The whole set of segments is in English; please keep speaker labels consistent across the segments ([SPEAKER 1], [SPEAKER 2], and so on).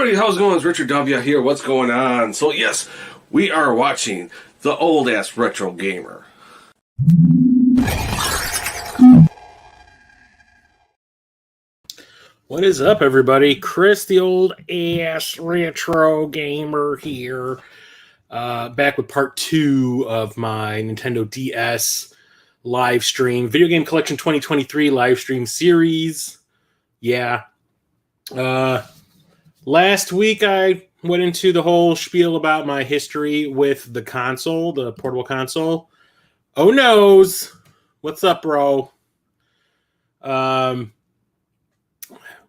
[SPEAKER 1] everybody, how's it going? It's Richard W. here. What's going on? So yes, we are watching the old-ass retro gamer.
[SPEAKER 2] What is up, everybody? Chris, the old-ass retro gamer here. Back with part 2 of my Nintendo DS live stream, Video Game Collection 2023 live stream series. Yeah. Last week I went into the whole spiel about my history with the console, the portable console. Oh noes! What's up, bro?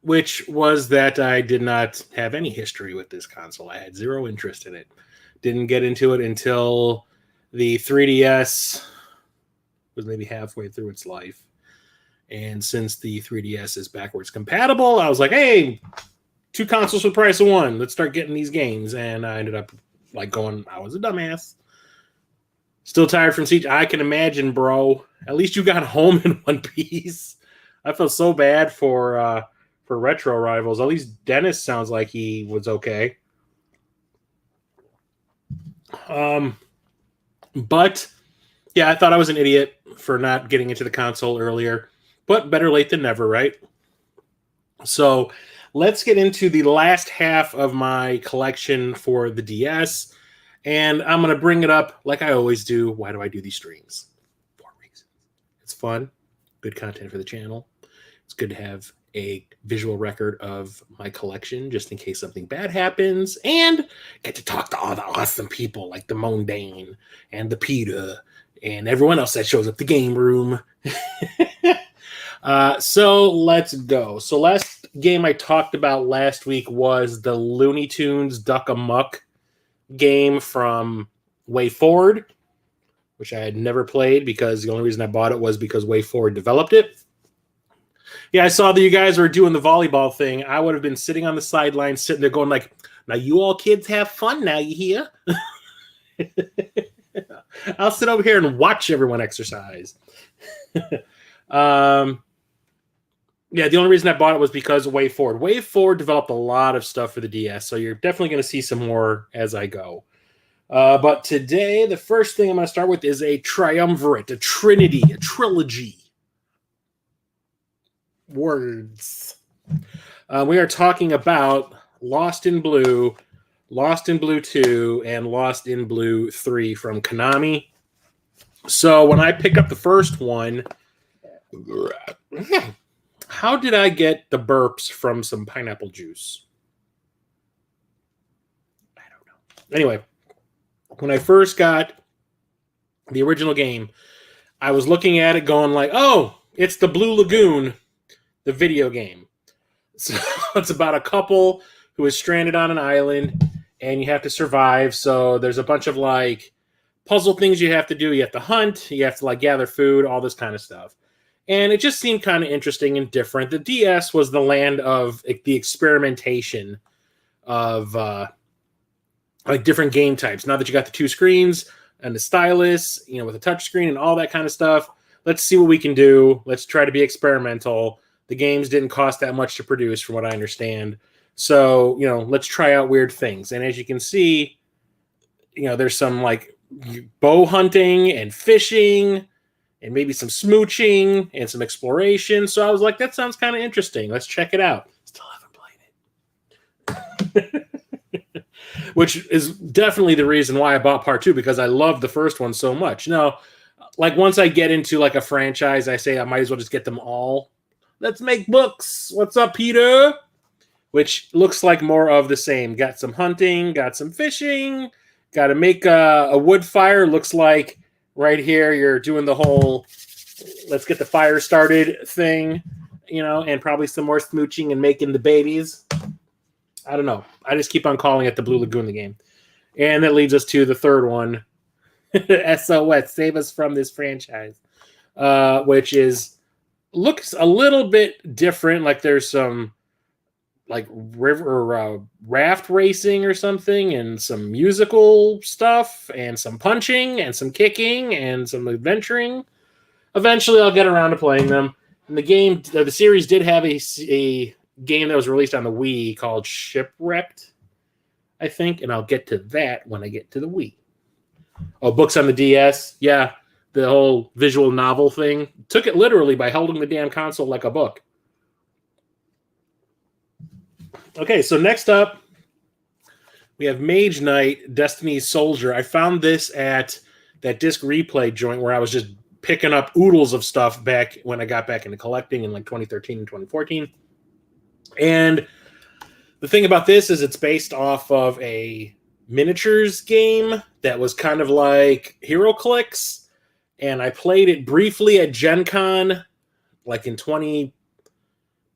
[SPEAKER 2] Which was that I did not have any history with this console. I had zero interest in it. Didn't get into it until the 3DS was maybe halfway through its life. And since the 3DS is backwards compatible, I was like, hey, 2 consoles for the price of 1. Let's start getting these games. And I ended up like going, I was a dumbass. Still tired from Siege. I can imagine, bro. At least you got home in one piece. I felt so bad for retro rivals. At least Dennis sounds like he was okay. But yeah, I thought I was an idiot for not getting into the console earlier. But better late than never, right? So let's get into the last half of my collection for the DS. And I'm going to bring it up like I always do. Why do I do these streams? 4 reasons. It's fun. Good content for the channel. It's good to have a visual record of my collection just in case something bad happens. And get to talk to all the awesome people like the Mondane and the Peter and everyone else that shows up the game room. So let's go. So last game I talked about last week was the Looney Tunes Duck Amuck game from Way Forward, which I had never played because the only reason I bought it was because Way Forward developed it. Yeah, I saw that you guys were doing the volleyball thing. I would have been sitting on the sideline, sitting there going like, now you all kids have fun now, you hear? I'll sit over here and watch everyone exercise. Yeah, the only reason I bought it was because of Way Forward. Way Forward developed a lot of stuff for the DS, so you're definitely going to see some more as I go. But today, the first thing I'm going to start with is a triumvirate, a trinity, a trilogy. Words. We are talking about Lost in Blue 2, and Lost in Blue 3 from Konami. So when I picked up the first one, how did I get the burps from some pineapple juice? I don't know. Anyway, when I first got the original game, I was looking at it going like, oh, it's the Blue Lagoon, the video game. So it's about a couple who is stranded on an island and you have to survive. So there's a bunch of like puzzle things you have to do. You have to hunt, you have to like gather food, all this kind of stuff. And it just seemed kind of interesting and different. The DS was the land of the experimentation of like different game types. Now that you got the 2 screens and the stylus, you know, with a touch screen and all that kind of stuff, let's see what we can do. Let's try to be experimental. The games didn't cost that much to produce, from what I understand. So, you know, let's try out weird things. And as you can see, you know, there's some like bow hunting and fishing and maybe some smooching and some exploration. So I was like, that sounds kind of interesting. Let's check it out. Still haven't played it. Which is definitely the reason why I bought part 2, because I love the first one so much. Now, like once I get into like a franchise, I say I might as well just get them all. Let's make books. What's up, Peter? Which looks like more of the same. Got some hunting, got some fishing, got to make a wood fire. Looks like right here you're doing the whole let's get the fire started thing, you know, and probably some more smooching and making the babies. I don't know. I just keep on calling it the Blue Lagoon, the game. And that leads us to the third one. SOS, save us from this franchise. Which looks a little bit different. Like there's some like river raft racing or something, and some musical stuff, and some punching, and some kicking, and some adventuring. Eventually, I'll get around to playing them. And the game, the series did have a game that was released on the Wii called Shipwrecked, I think, and I'll get to that when I get to the Wii. Oh, books on the DS. Yeah, the whole visual novel thing. Took it literally by holding the damn console like a book. Okay, so next up, we have Mage Knight, Destiny's Soldier. I found this at that disc replay joint where I was just picking up oodles of stuff back when I got back into collecting in like 2013 and 2014. And the thing about this is it's based off of a miniatures game that was kind of like HeroClix. And I played it briefly at Gen Con, like in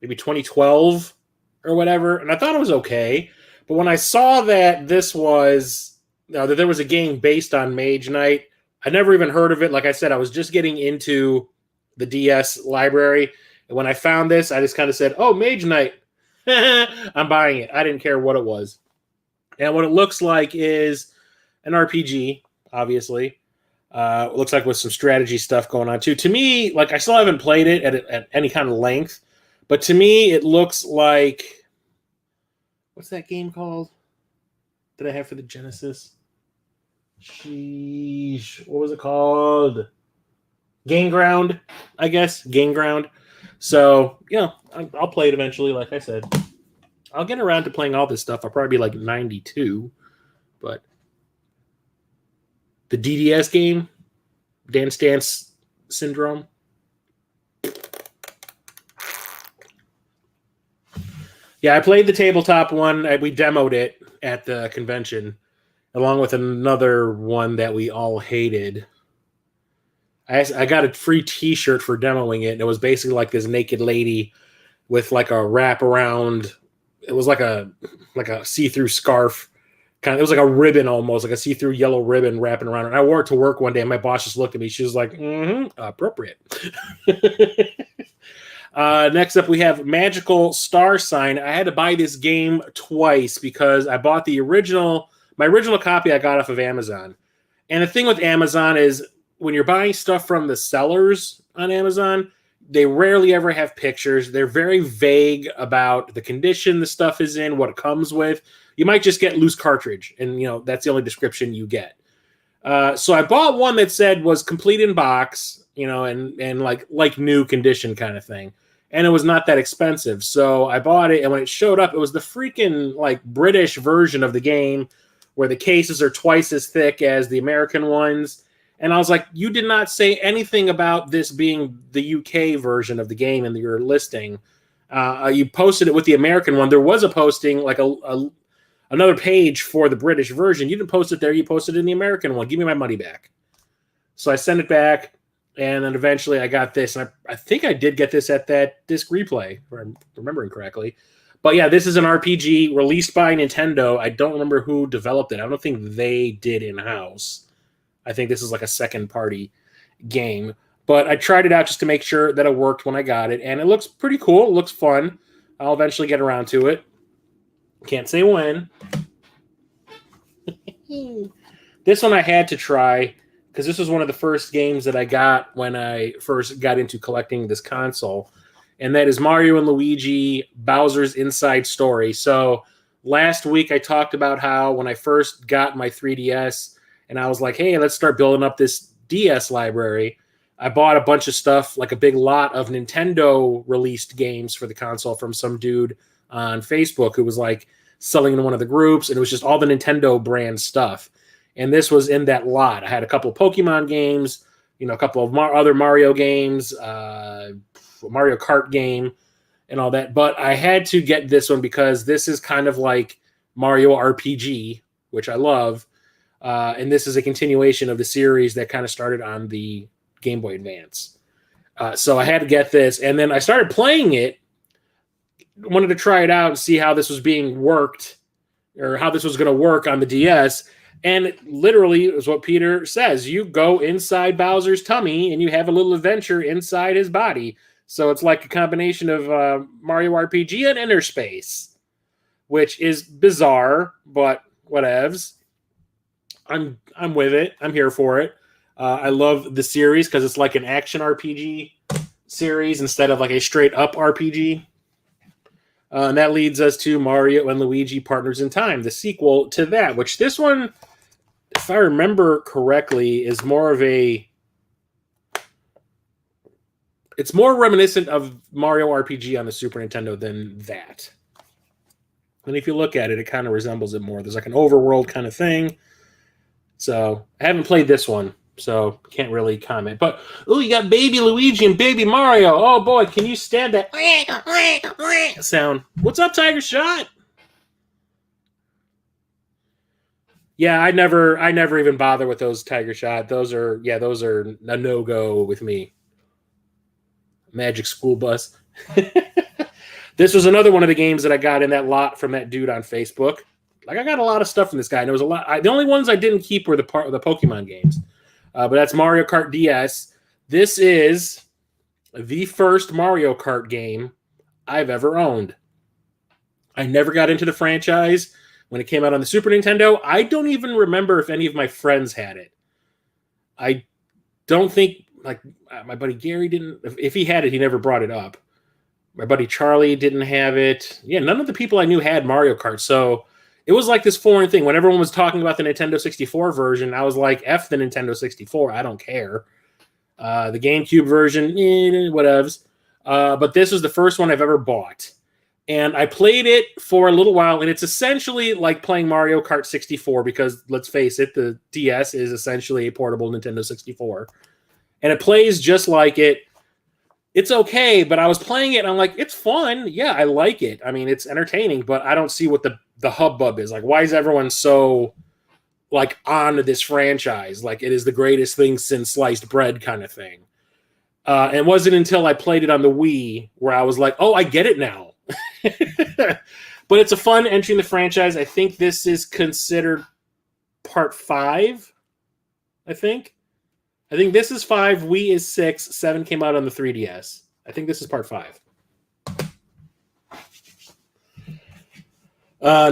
[SPEAKER 2] maybe 2012 or whatever. And I thought it was okay. But when I saw that that there was a game based on Mage Knight, I never even heard of it. Like I said, I was just getting into the DS library. And when I found this, I just kind of said, oh, Mage Knight. I'm buying it. I didn't care what it was. And what it looks like is an RPG, obviously. It looks like with some strategy stuff going on, too. To me, like I still haven't played it at any kind of length. But to me, it looks like... What's that game called that I have for the Genesis? Sheesh. What was it called? Game Ground, I guess. Game Ground. So, I'll play it eventually, like I said. I'll get around to playing all this stuff. I'll probably be like 92. But the DDS game, Dance Dance Syndrome. Yeah, I played the tabletop one. We demoed it at the convention, along with another one that we all hated. I got a free T-shirt for demoing it, and it was basically like this naked lady with like a wrap around. It was like a see-through scarf, it was like a ribbon almost, like a see-through yellow ribbon wrapping around. And I wore it to work one day, and my boss just looked at me. She was like, appropriate. Next up, we have Magical Star Sign. I had to buy this game twice because I bought my original copy I got off of Amazon. And the thing with Amazon is when you're buying stuff from the sellers on Amazon, they rarely ever have pictures. They're very vague about the condition the stuff is in, what it comes with. You might just get loose cartridge, and that's the only description you get. So I bought one that said was complete in box, and like new condition kind of thing. And it was not that expensive. So I bought it, and when it showed up, it was the freaking like British version of the game where the cases are twice as thick as the American ones. And I was like, you did not say anything about this being the UK version of the game in your listing. You posted it with the American one. There was a posting, like another page for the British version. You didn't post it there. You posted it in the American one. Give me my money back. So I sent it back. And then eventually I got this. And I think I did get this at that disc replay, if I'm remembering correctly. But yeah, this is an RPG released by Nintendo. I don't remember who developed it. I don't think they did in-house. I think this is like a second-party game. But I tried it out just to make sure that it worked when I got it. And it looks pretty cool. It looks fun. I'll eventually get around to it. Can't say when. This one I had to try, because this was one of the first games that I got when I first got into collecting this console. And that is Mario and Luigi Bowser's Inside Story. So last week I talked about how when I first got my 3DS and I was like, hey, let's start building up this DS library. I bought a bunch of stuff, like a big lot of Nintendo released games for the console from some dude on Facebook who was like selling in one of the groups. And it was just all the Nintendo brand stuff. And this was in that lot. I had a couple of Pokemon games, a couple of other Mario games, Mario Kart game, and all that. But I had to get this one because this is kind of like Mario RPG, which I love. And this is a continuation of the series that kind of started on the Game Boy Advance. So I had to get this. And then I started playing it. Wanted to try it out and see how this was being worked, or how this was going to work on the DS. And it literally is what Peter says. You go inside Bowser's tummy and you have a little adventure inside his body. So it's like a combination of Mario RPG and Inner Space, which is bizarre, but whatevs. I'm with it. I'm here for it. I love the series because it's like an action RPG series instead of like a straight up RPG. And that leads us to Mario and Luigi Partners in Time, the sequel to that, which this one, if I remember correctly, is more of a... It's more reminiscent of Mario RPG on the Super Nintendo than that. And if you look at it, it kind of resembles it more. There's like an overworld kind of thing. So I haven't played this one, so can't really comment. But, oh, you got Baby Luigi and Baby Mario. Oh, boy, can you stand that sound? What's up, Tiger Shot? Yeah, I never even bother with those Tiger Shot. Those are a no-go with me. Magic School Bus. This was another one of the games that I got in that lot from that dude on Facebook. Like, I got a lot of stuff from this guy, and there was a lot. The only ones I didn't keep were the Pokemon games. But that's Mario Kart DS. This is the first Mario Kart game I've ever owned. I never got into the franchise when it came out on the Super Nintendo. I don't even remember if any of my friends had it. I don't think, like, my buddy Gary didn't. If he had it, he never brought it up. My buddy Charlie didn't have it. Yeah, none of the people I knew had Mario Kart, so it was like this foreign thing. When everyone was talking about the Nintendo 64 version, I was like, F the Nintendo 64. I don't care. The GameCube version, whatevs. But this was the first one I've ever bought. And I played it for a little while, and it's essentially like playing Mario Kart 64 because, let's face it, the DS is essentially a portable Nintendo 64. And it plays just like it. It's okay, but I was playing it, and I'm like, it's fun. Yeah, I like it. I mean, it's entertaining, but I don't see what the hubbub is. Like, why is everyone so, like, on this franchise? Like, it is the greatest thing since sliced bread kind of thing. And it wasn't until I played it on the Wii where I was like, oh, I get it now. But it's a fun entry in the franchise. I think this is considered part 5, I think this is 5, Wii is 6, 7 came out on the 3DS. I think this is part 5.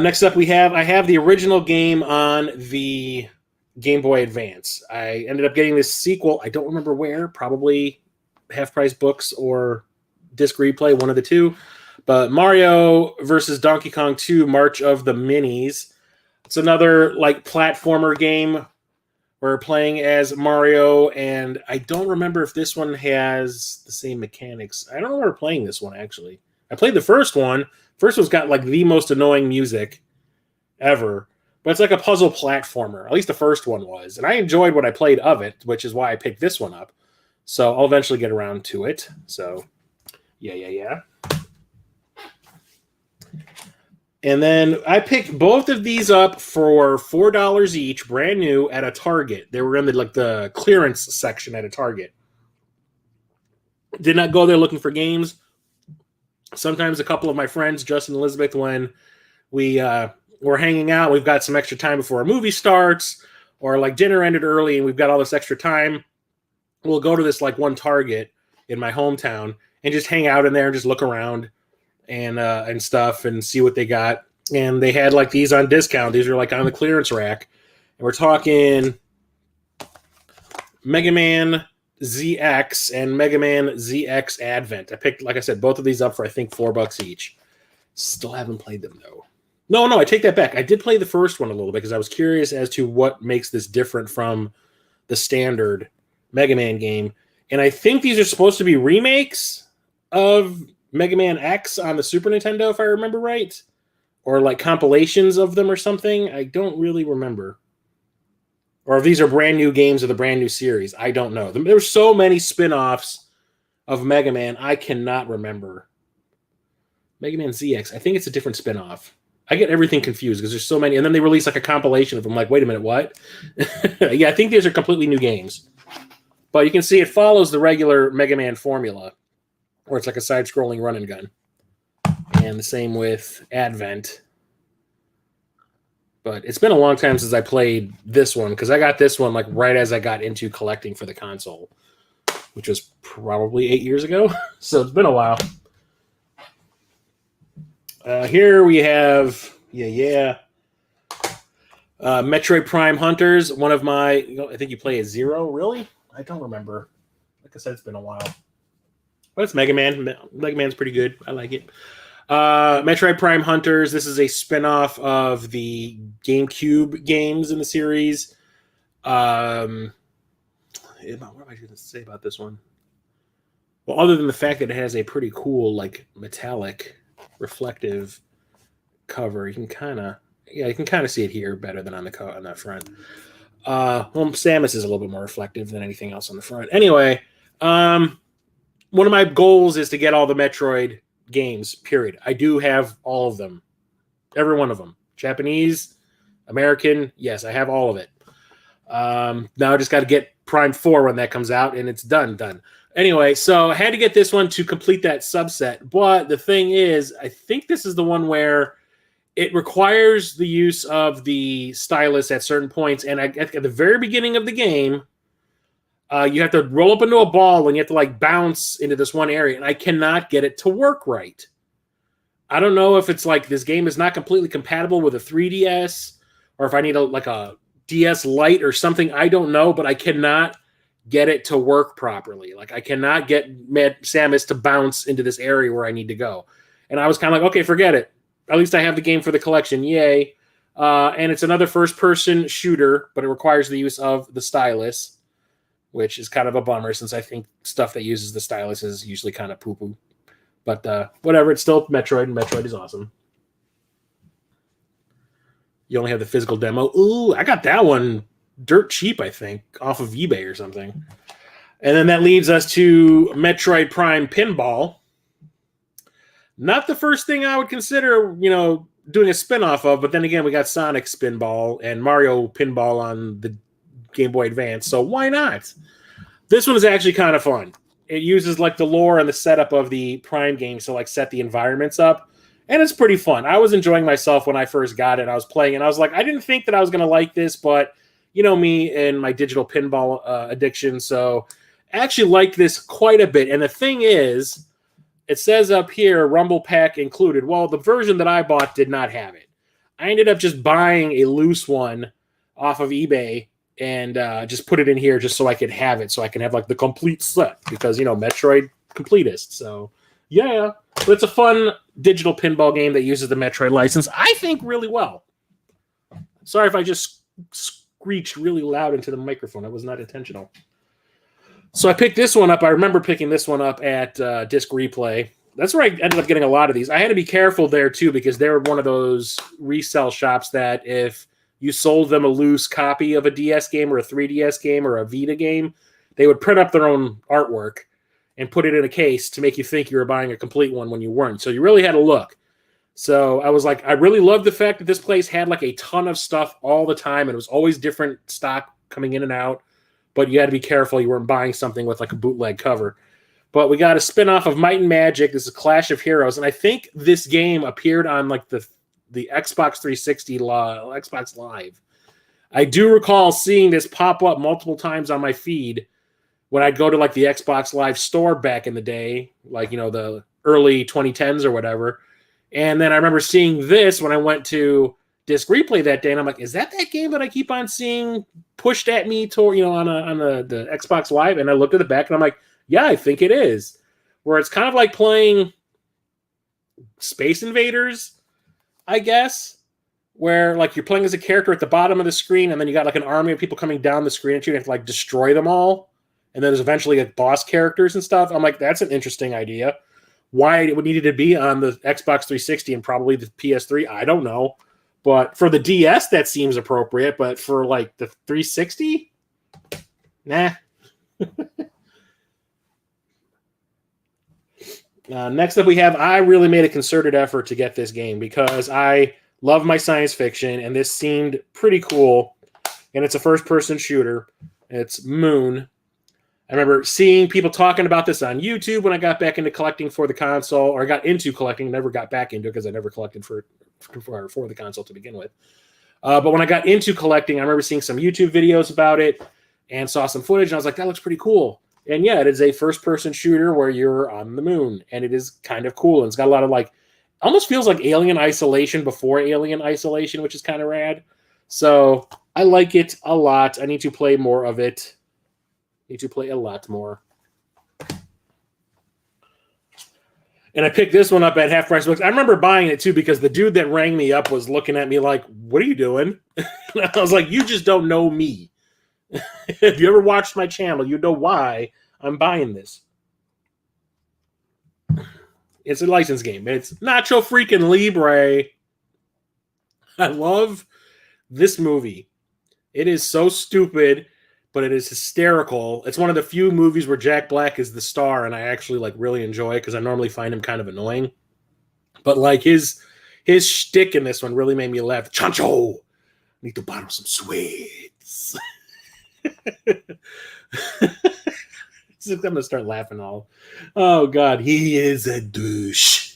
[SPEAKER 2] Next up, I have the original game on the Game Boy Advance. I ended up getting this sequel. I don't remember where, probably Half Price Books or Disc Replay, one of the two. But Mario versus Donkey Kong 2, March of the Minis. It's another like platformer game. We're playing as Mario, and I don't remember if this one has the same mechanics. I don't remember playing this one, actually. I played the first one. First one's got like the most annoying music ever. But it's like a puzzle platformer. At least the first one was. And I enjoyed what I played of it, which is why I picked this one up. So I'll eventually get around to it. So, yeah. And then I picked both of these up for $4 each, brand new, at a Target. They were in the clearance section at a Target. Did not go there looking for games. Sometimes a couple of my friends, Justin and Elizabeth, when we're hanging out, we've got some extra time before a movie starts, or like dinner ended early and we've got all this extra time, we'll go to this like one Target in my hometown and just hang out in there and just look around and stuff and see what they got. And they had like these on discount. These are like on the clearance rack. And we're talking Mega Man ZX and Mega Man ZX Advent. I picked, like I said, both of these up for I think $4 each. Still haven't played them though. No, I take that back. I did play the first one a little bit because I was curious as to what makes this different from the standard Mega Man game. And I think these are supposed to be remakes of Mega Man X on the Super Nintendo, if I remember right. Or like compilations of them or something. I don't really remember. Or if these are brand new games of the brand new series. I don't know. There were so many spin-offs of Mega Man, I cannot remember. Mega Man ZX, I think it's a different spin-off. I get everything confused because there's so many. And then they release like a compilation of them. Like, wait a minute, what? Yeah, I think these are completely new games. But you can see it follows the regular Mega Man formula, where it's like a side-scrolling run and gun. And the same with Advent. But it's been a long time since I played this one, because I got this one like right as I got into collecting for the console, which was probably 8 years ago. So it's been a while. Here we have, Metroid Prime Hunters. One of my, I think you play as Zero, really? I don't remember. Like I said, it's been a while. But it's Mega Man. Mega Man's pretty good. I like it. Metroid Prime Hunters. This is a spinoff of the GameCube games in the series. What am I going to say about this one? Well, other than the fact that it has a pretty cool, like, metallic, reflective cover, you can kind of see it here better than on that front. Well, Samus is a little bit more reflective than anything else on the front. Anyway, one of my goals is to get all the Metroid games, period. I do have all of them. Every one of them. Japanese, American, yes, I have all of it. Now I just got to get Prime 4 when that comes out, and it's done. Anyway, so I had to get this one to complete that subset. But the thing is, I think this is the one where it requires the use of the stylus at certain points. And at the very beginning of the game, you have to roll up into a ball and you have to like bounce into this one area. And I cannot get it to work right. I don't know if it's like this game is not completely compatible with a 3DS or if I need a DS Lite or something. I don't know, but I cannot get it to work properly. Like I cannot get Samus to bounce into this area where I need to go. And I was kind of like, okay, forget it. At least I have the game for the collection. Yay. And it's another first-person shooter, but it requires the use of the stylus, which is kind of a bummer since I think stuff that uses the stylus is usually kind of poo-poo. But whatever, it's still Metroid, and Metroid is awesome. You only have the physical demo. Ooh, I got that one dirt cheap, I think, off of eBay or something. And then that leads us to Metroid Prime Pinball. Not the first thing I would consider, doing a spin-off of, but then again, we got Sonic Spinball and Mario Pinball on the Game Boy Advance, so why not? This one is actually kind of fun. It uses like the lore and the setup of the Prime games to like set the environments up, and it's pretty fun. I was enjoying myself when I first got it. I was playing, and I was like, I didn't think that I was going to like this, but you know me and my digital pinball addiction, so I actually liked this quite a bit. And the thing is, it says up here, Rumble Pack included. Well, the version that I bought did not have it. I ended up just buying a loose one off of eBay and just put it in here just so I could have it, so I can have like the complete set because, Metroid completist. So, yeah. But it's a fun digital pinball game that uses the Metroid license, I think, really well. Sorry if I just screeched really loud into the microphone. That was not intentional. So I picked this one up. I remember picking this one up at Disc Replay. That's where I ended up getting a lot of these. I had to be careful there, too, because they were one of those resale shops that if you sold them a loose copy of a DS game or a 3DS game or a Vita game, they would print up their own artwork and put it in a case to make you think you were buying a complete one when you weren't. So you really had to look. So I was like, I really loved the fact that this place had like a ton of stuff all the time, and it was always different stock coming in and out. But you had to be careful you weren't buying something with like a bootleg cover. But we got a spinoff of Might and Magic. This is Clash of Heroes. And I think this game appeared on like the Xbox 360 Xbox Live. I do recall seeing this pop up multiple times on my feed when I'd go to like the Xbox Live store back in the day, like, the early 2010s or whatever. And then I remember seeing this when I went to Disc Replay that day, and I'm like, is that game that I keep on seeing pushed at me toward, on the Xbox Live? And I looked at the back and I'm like, yeah, I think it is. Where it's kind of like playing Space Invaders, I guess, where like you're playing as a character at the bottom of the screen, and then you got like an army of people coming down the screen at you, and you have to like destroy them all. And then there's eventually like boss characters and stuff. I'm like, that's an interesting idea. Why it would need to be on the Xbox 360 and probably the PS3, I don't know. But for the DS, that seems appropriate. But for like the 360, nah. Next up, we have, I really made a concerted effort to get this game because I love my science fiction, and this seemed pretty cool. And it's a first-person shooter. It's Moon. I remember seeing people talking about this on YouTube when I got back into collecting for the console, or I got into collecting, never got back into it because I never collected for the console to begin with. But when I got into collecting, I remember seeing some YouTube videos about it and saw some footage, and I was like, that looks pretty cool. And yeah, it is a first-person shooter where you're on the moon, and it is kind of cool. And it's got a lot of like, almost feels like Alien Isolation before Alien Isolation, which is kind of rad. So I like it a lot. I need to play more of it. Need to play a lot more. And I picked this one up at half price books. I remember buying it too because the dude that rang me up was looking at me like, "What are you doing?" And I was like, "You just don't know me. If you ever watched my channel, you know why I'm buying this." It's a licensed game. It's Nacho freaking Libre. I love this movie. It is so stupid, but it is hysterical. It's one of the few movies where Jack Black is the star, and I actually like really enjoy it because I normally find him kind of annoying. But like his shtick in this one really made me laugh. Chancho, need to borrow some sweets. I'm gonna start laughing all. Oh God, he is a douche.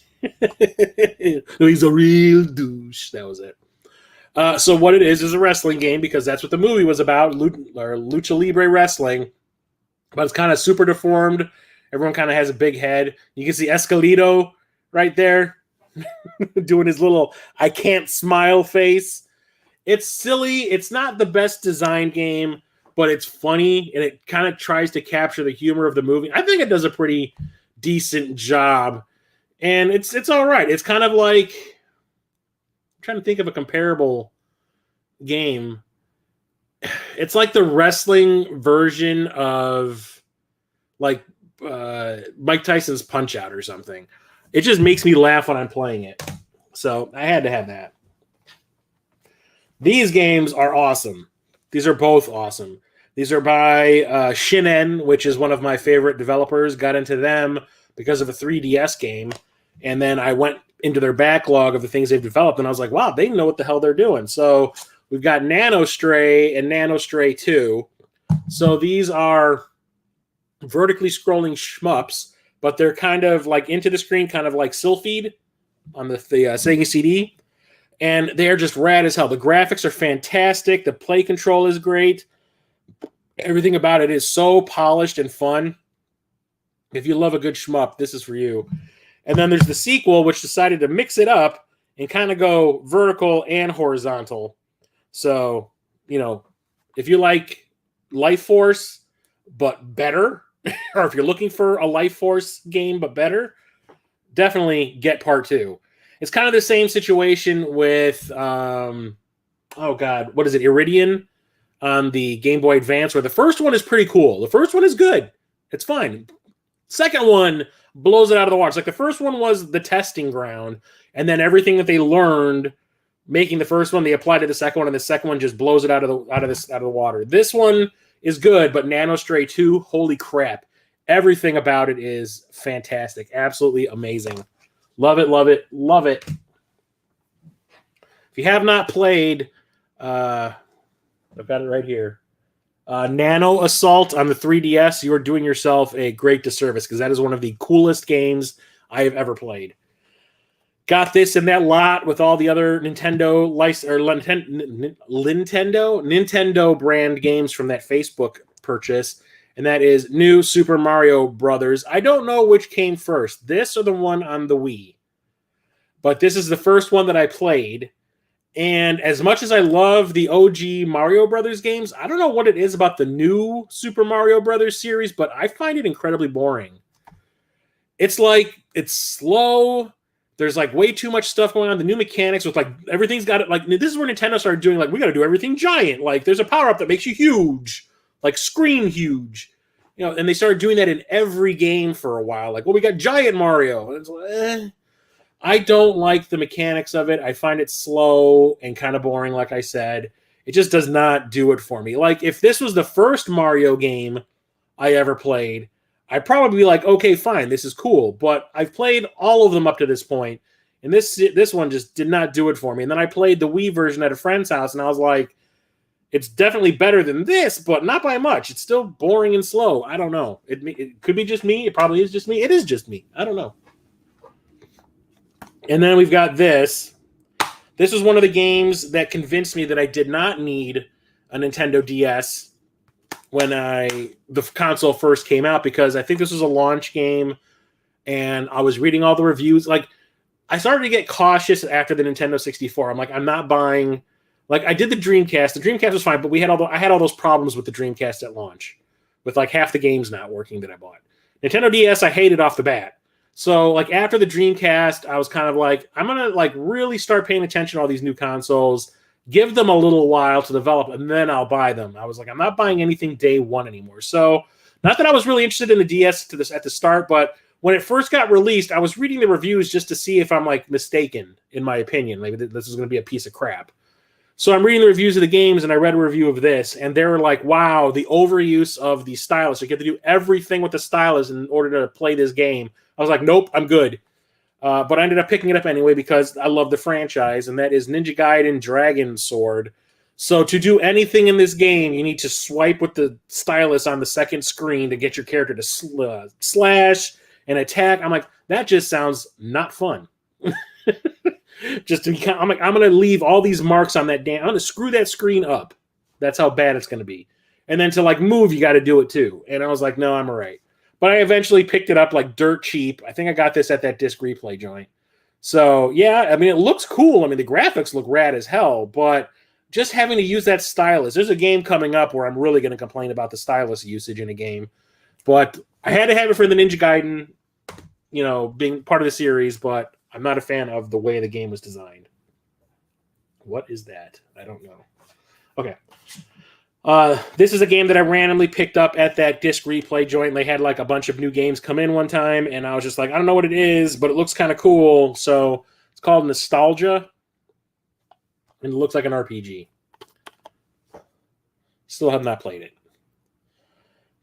[SPEAKER 2] He's a real douche. That was it. So what it is a wrestling game because that's what the movie was about, Lucha Libre wrestling. But it's kind of super deformed. Everyone kind of has a big head. You can see Escalito right there doing his little I can't smile face. It's silly. It's not the best designed game, but it's funny, and it kind of tries to capture the humor of the movie. I think it does a pretty decent job, and it's all right. It's kind of like I'm trying to think of a comparable game. It's like the wrestling version of like Mike Tyson's Punch-Out or something. It just makes me laugh when I'm playing it. So I had to have that. These games are awesome. These are both awesome. These are by Shin, which is one of my favorite developers. Got into them because of a 3DS game. And then I went into their backlog of the things they've developed. And I was like, wow, they know what the hell they're doing. So we've got Nano Stray and Nano Stray 2. So these are vertically scrolling shmups, but they're kind of like into the screen, kind of like Sylphied on the Sega CD. And they're just rad as hell. The graphics are fantastic. The play control is great. Everything about it is so polished and fun. If you love a good shmup, this is for you. And then there's the sequel, which decided to mix it up and kind of go vertical and horizontal. So, you know, if you like Life Force, but better, or if you're looking for a Life Force game, but better, definitely get part 2. It's kind of the same situation with, oh God, what is it, Iridian on the Game Boy Advance, where the first one is pretty cool. The first one is good. It's fine. Second one blows it out of the water. It's like the first one was the testing ground, and then everything that they learned making the first one, they apply to the second one, and the second one just blows it out of the water. This one is good, but Nano Stray 2, holy crap. Everything about it is fantastic. Absolutely amazing. Love it, love it, love it. If you have not played, I've got it right here. Nano Assault on the 3DS, you are doing yourself a great disservice because that is one of the coolest games I have ever played. Got this in that lot with all the other Nintendo brand games from that Facebook purchase, and that is New Super Mario Brothers. I don't know which came first, this or the one on the Wii, but this is the first one that I played. And as much as I love the OG Mario Brothers games, I don't know what it is about the new Super Mario Brothers series, but I find it incredibly boring. It's like, it's slow. There's like way too much stuff going on. The new mechanics with like, everything's got it. Like, this is where Nintendo started doing like, we got to do everything giant. Like, there's a power-up that makes you huge, like screen huge. You know, and they started doing that in every game for a while. Like, well, we got Giant Mario. And it's like, I don't like the mechanics of it. I find it slow and kind of boring, like I said. It just does not do it for me. Like, if this was the first Mario game I ever played, I'd probably be like, okay, fine, this is cool. But I've played all of them up to this point, and this one just did not do it for me. And then I played the Wii version at a friend's house, and I was like, it's definitely better than this, but not by much. It's still boring and slow. I don't know. It could be just me. It probably is just me. It is just me. I don't know. And then we've got this. This was one of the games that convinced me that I did not need a Nintendo DS when the console first came out, because I think this was a launch game, and I was reading all the reviews. Like, I started to get cautious after the Nintendo 64. I'm like, I'm not buying. Like, I did the Dreamcast. The Dreamcast was fine, but I had all those problems with the Dreamcast at launch, with like half the games not working that I bought. Nintendo DS, I hated off the bat. So like after the Dreamcast, I was kind of like, I'm gonna like really start paying attention to all these new consoles, give them a little while to develop, and then I'll buy them. I was like, I'm not buying anything day one anymore. So not that I was really interested in the DS at the start, but when it first got released, I was reading the reviews just to see if I'm like mistaken in my opinion. Maybe this is going to be a piece of crap. So I'm reading the reviews of the games, and I read a review of this, and they were like, wow, the overuse of the stylus. You get to do everything with the stylus in order to play this game. I was like, nope, I'm good. But I ended up picking it up anyway because I love the franchise, and that is Ninja Gaiden Dragon Sword. So to do anything in this game, you need to swipe with the stylus on the second screen to get your character to slash and attack. I'm like, that just sounds not fun. Just to be, I'm like, I'm going to leave all these marks on that damn. I'm going to screw that screen up. That's how bad it's going to be. And then to like move, you got to do it too. And I was like, no, I'm all right. But I eventually picked it up like dirt cheap. I think I got this at that disc replay joint. So yeah, I mean, it looks cool. I mean, the graphics look rad as hell, but just having to use that stylus. There's a game coming up where I'm really going to complain about the stylus usage in a game. But I had to have it for the Ninja Gaiden, you know, being part of the series, but I'm not a fan of the way the game was designed. What is that? I don't know. Okay. This is a game that I randomly picked up at that disc replay joint. They had like a bunch of new games come in one time, and I was just like, I don't know what it is, but it looks kind of cool. So it's called Nostalgia, and it looks like an RPG. Still have not played it.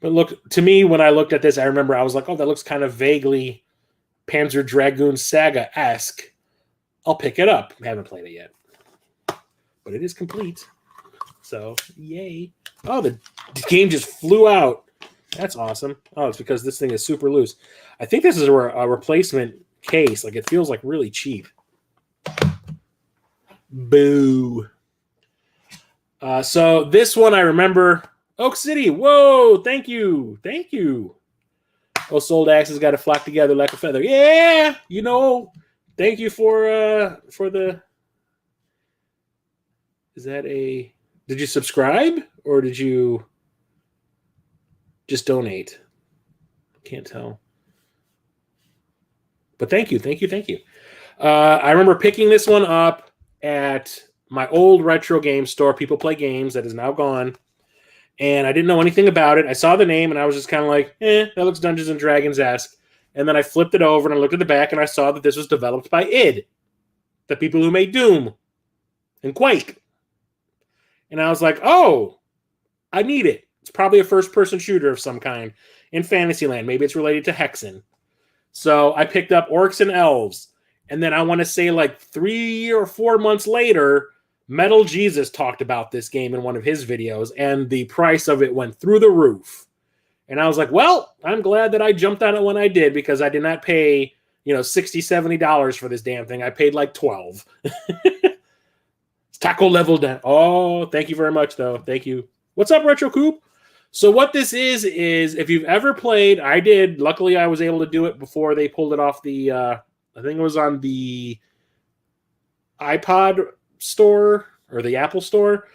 [SPEAKER 2] But look, to me, when I looked at this, I remember I was like, oh, that looks kind of vaguely Panzer Dragoon Saga-esque. I'll pick it up. I haven't played it yet. But it is complete. So, yay. Oh, the game just flew out. That's awesome. Oh, it's because this thing is super loose. I think this is a replacement case. Like, it feels like really cheap. Boo. So, this one I remember. Oak City. Whoa, thank you. Thank you. Those sold axes got to flock together like a feather. Yeah, you know. Thank you for the... Is that a... Did you subscribe or did you just donate? Can't tell. But thank you, thank you, thank you. I remember picking this one up at my old retro game store, People Play Games, that is now gone. And I didn't know anything about it. I saw the name and I was just kind of like, that looks Dungeons and Dragons-esque. And then I flipped it over and I looked at the back and I saw that this was developed by id, the people who made Doom and Quake. And I was like, oh, I need it. It's probably a first-person shooter of some kind in Fantasyland. Maybe it's related to Hexen. So I picked up Orcs and Elves. And then I want to say like 3 or 4 months later, Metal Jesus talked about this game in one of his videos, and the price of it went through the roof. And I was like, well, I'm glad that I jumped on it when I did, because I did not pay, $60, $70 for this damn thing. I paid like $12. Taco level down. Oh, thank you very much, though. Thank you. What's up, Retro Coop? So what this is if you've ever played, I did. Luckily, I was able to do it before they pulled it off the, I think it was on the iPod store or the Apple store.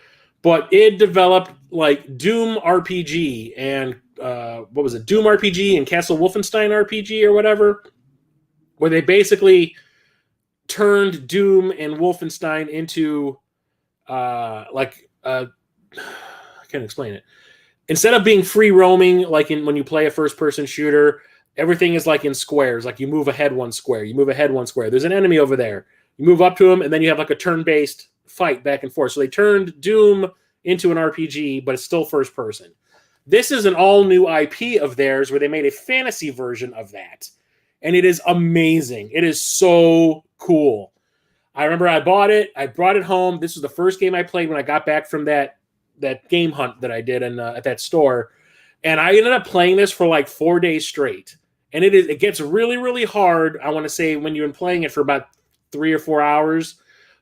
[SPEAKER 2] But it developed like Doom RPG and, what was it? Doom RPG and Castle Wolfenstein RPG or whatever, where they basically turned Doom and Wolfenstein into... I can't explain it. Instead of being free roaming, like when you play a first-person shooter, everything is like in squares. Like you move ahead one square, you move ahead one square. There's an enemy over there. You move up to him, and then you have like a turn-based fight back and forth. So they turned Doom into an RPG, but it's still first-person. This is an all-new IP of theirs where they made a fantasy version of that. And it is amazing. It is so cool. I remember I bought it. I brought it home. This was the first game I played when I got back from that game hunt that I did at that store. And I ended up playing this for like 4 days straight. And it gets really, really hard, I want to say, when you've been playing it for about 3 or 4 hours.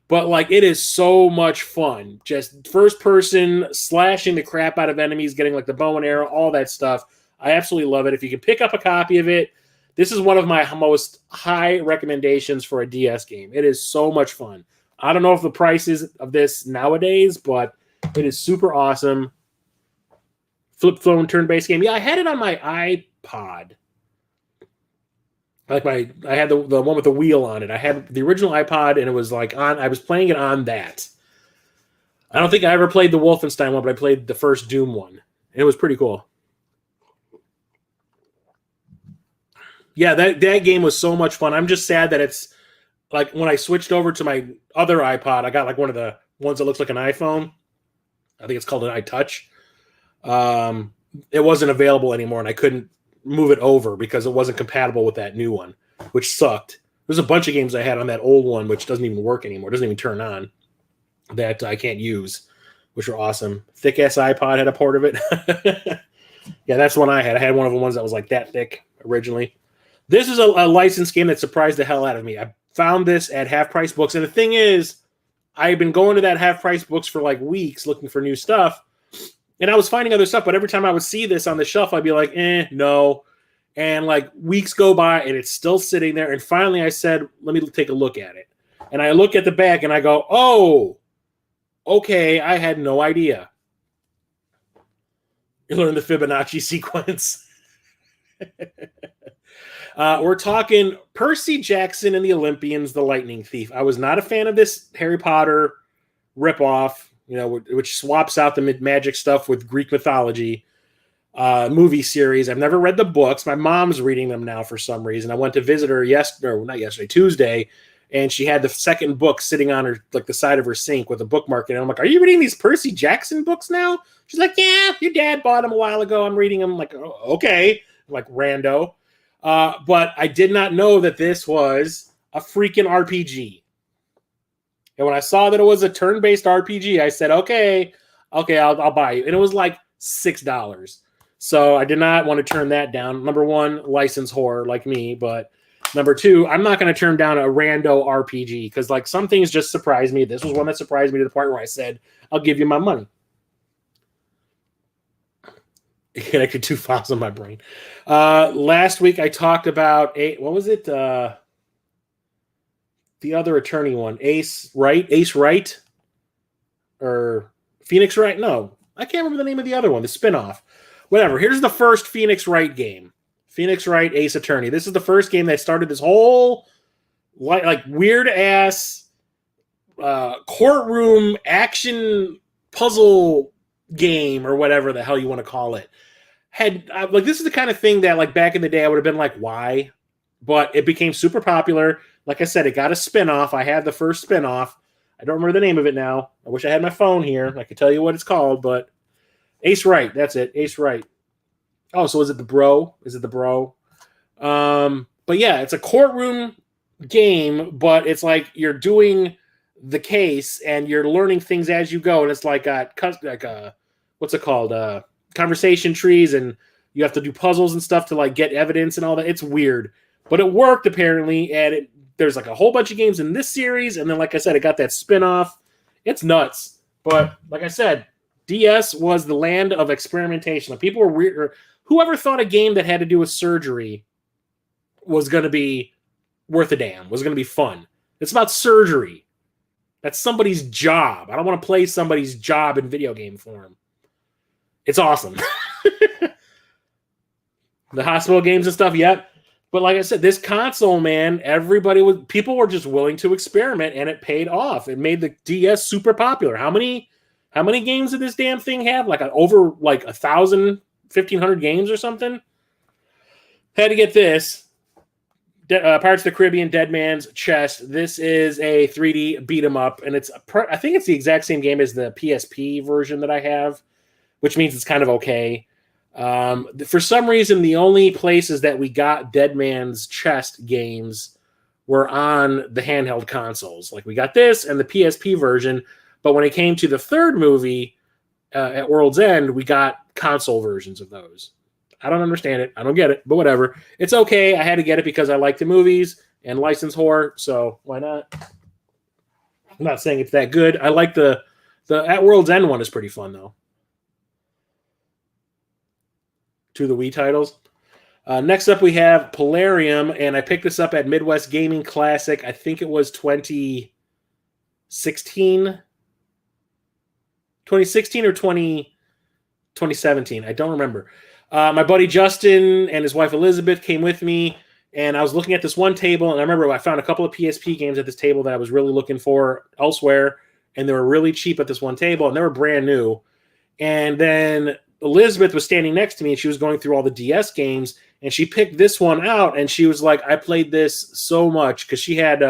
[SPEAKER 2] But like it is so much fun. Just first person, slashing the crap out of enemies, getting like the bow and arrow, all that stuff. I absolutely love it. If you can pick up a copy of it, this is one of my most high recommendations for a DS game. It is so much fun. I don't know if the price is of this nowadays, but it is super awesome. Flip phone turn-based game. Yeah, I had it on my iPod. Like I had the one with the wheel on it. I had the original iPod, and it was like on. I was playing it on that. I don't think I ever played the Wolfenstein one, but I played the first Doom one, and it was pretty cool. Yeah, that game was so much fun. I'm just sad that it's like when I switched over to my other iPod, I got like one of the ones that looks like an iPhone. I think it's called an iTouch. It wasn't available anymore, and I couldn't move it over because it wasn't compatible with that new one, which sucked. There's a bunch of games I had on that old one which doesn't even work anymore. It doesn't even turn on, that I can't use, which are awesome. Thick ass iPod had a port of it. Yeah, that's the one I had. I had one of the ones that was like that thick originally. This is a licensed game that surprised the hell out of me. I found this at Half Price Books, and the thing is, I've been going to that Half Price Books for like weeks looking for new stuff, and I was finding other stuff, but every time I would see this on the shelf, I'd be like, no. And like weeks go by, and it's still sitting there, and finally I said, let me take a look at it. And I look at the back, and I go, oh, okay, I had no idea. You learn the Fibonacci sequence. We're talking Percy Jackson and the Olympians, the Lightning Thief. I was not a fan of this Harry Potter ripoff, which swaps out the magic stuff with Greek mythology movie series. I've never read the books. My mom's reading them now for some reason. I went to visit her Tuesday, and she had the second book sitting on her, like the side of her sink with a bookmark in it. I'm like, are you reading these Percy Jackson books now? She's like, yeah, your dad bought them a while ago. I'm reading them. I'm like, oh, okay, like rando. But I did not know that this was a freaking RPG. And when I saw that it was a turn-based RPG, I said, okay, I'll buy you. And it was like $6. So I did not want to turn that down. Number one, license whore like me. But number two, I'm not going to turn down a rando RPG because like some things just surprised me. This was one that surprised me to the point where I said, I'll give you my money. It connected two files in my brain. Last week I talked about what was it? The other attorney one, Ace Wright, or Phoenix Wright? No, I can't remember the name of the other one. The spinoff, whatever. Here's the first Phoenix Wright game. Phoenix Wright Ace Attorney. This is the first game that started this whole like weird ass courtroom action puzzle game or whatever the hell you want to call it. This is the kind of thing that like back in the day I would have been like, why? But it became super popular. Like I said, it got a spinoff. I had the first spinoff. I don't remember the name of it now. I wish I had my phone here. I could tell you what it's called, but Ace Wright. That's it. Ace Wright. Oh, so is it the Bro? But yeah, it's a courtroom game, but it's like you're doing the case and you're learning things as you go, and it's like what's it called? Conversation trees, and you have to do puzzles and stuff to like get evidence and all that. It's weird, but it worked apparently, and there's like a whole bunch of games in this series, and then like I said, it got that spin-off. It's nuts. But like I said, DS was the land of experimentation. Like people were weird. Whoever thought a game that had to do with surgery was going to be worth a damn, was going to be fun. It's about surgery. That's somebody's job. I don't want to play somebody's job in video game form. It's awesome. The hospital games and stuff, yep. But like I said, this console, man, people were just willing to experiment, and it paid off. It made the DS super popular. How many games did this damn thing have? Like over 1,000, 1,500 games or something? Had to get this. Pirates of the Caribbean, Dead Man's Chest. This is a 3D beat 'em up, and I think it's the exact same game as the PSP version that I have, which means it's kind of okay. For some reason, the only places that we got Dead Man's Chest games were on the handheld consoles. Like we got this and the PSP version, but when it came to the third movie at World's End, we got console versions of those. I don't understand it. I don't get it, but whatever. It's okay. I had to get it because I like the movies and license whore, so why not? I'm not saying it's that good. I like the at World's End one is pretty fun though. Two of the Wii titles. Next up we have Polarium, and I picked this up at Midwest Gaming Classic. I think it was 2016 or 2017. I don't remember. My buddy Justin and his wife Elizabeth came with me, And I was looking at this one table, and I remember I found a couple of PSP games at this table that I was really looking for elsewhere, and they were really cheap at this one table, and they were brand new. And then Elizabeth was standing next to me, and she was going through all the DS games, and she picked this one out, and she was like, I played this so much, because she had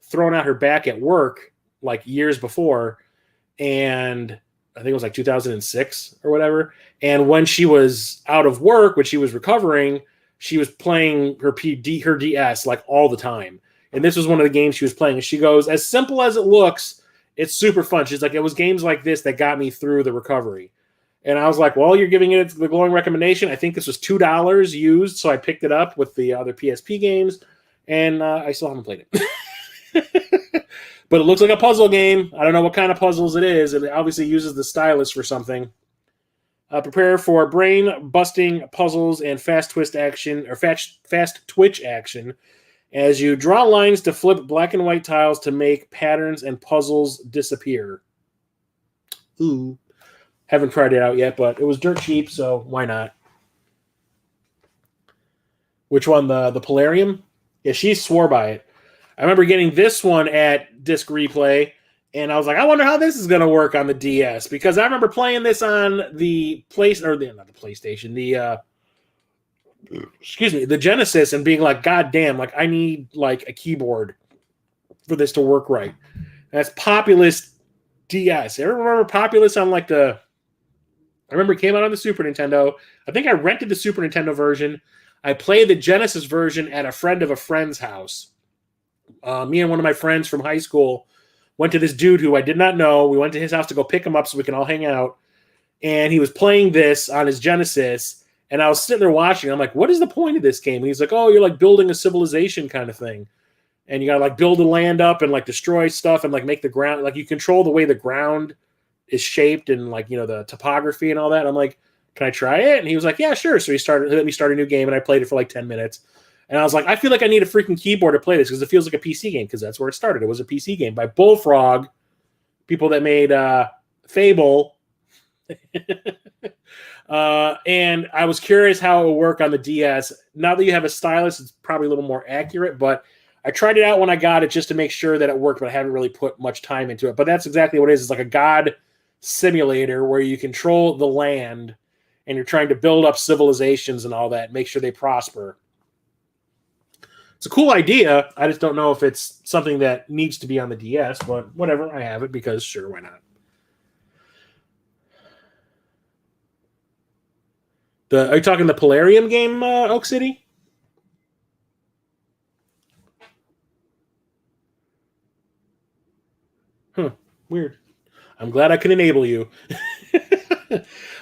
[SPEAKER 2] thrown out her back at work like years before, and I think it was like 2006 or whatever. And when she was out of work, when she was recovering, she was playing her DS like all the time. And this was one of the games she was playing. And she goes, as simple as it looks, it's super fun. She's like, it was games like this that got me through the recovery. And I was like, well, you're giving it the glowing recommendation. I think this was $2 used. So I picked it up with the other PSP games. And I still haven't played it. But it looks like a puzzle game. I don't know what kind of puzzles it is. It obviously uses the stylus for something. Prepare for brain-busting puzzles and fast twitch action as you draw lines to flip black and white tiles to make patterns and puzzles disappear. Ooh. Haven't tried it out yet, but it was dirt cheap, so why not? Which one? The Polarium? Yeah, she swore by it. I remember getting this one at Disc Replay, and I was like, I wonder how this is going to work on the DS, because I remember playing this on the PlayStation, the Genesis, and being like, God damn, like I need like a keyboard for this to work right. And that's Populous DS. Ever remember Populous on like I remember it came out on the Super Nintendo. I think I rented the Super Nintendo version. I played the Genesis version at a friend of a friend's house. Me and one of my friends from high school went to this dude who I did not know. We went to his house to go pick him up so we can all hang out. And he was playing this on his Genesis. And I was sitting there watching. I'm like, what is the point of this game? And he's like, oh, you're like building a civilization kind of thing. And you got to like build the land up and like destroy stuff and like make the ground. Like you control the way the ground is shaped and like, you know, the topography and all that. I'm like, can I try it? And he was like, yeah, sure. So he let me start a new game, and I played it for like 10 minutes. And I was like, I feel like I need a freaking keyboard to play this because it feels like a PC game, because that's where it started. It was a PC game by Bullfrog, people that made Fable. And I was curious how it would work on the DS. Now that you have a stylus, it's probably a little more accurate, but I tried it out when I got it just to make sure that it worked, but I haven't really put much time into it. But that's exactly what it is. It's like a god simulator where you control the land and you're trying to build up civilizations and all that, make sure they prosper. It's a cool idea. I just don't know if it's something that needs to be on the DS, but whatever. I have it because sure, why not? Are you talking the Polarium game, Oak City? Huh. Weird. I'm glad I could enable you.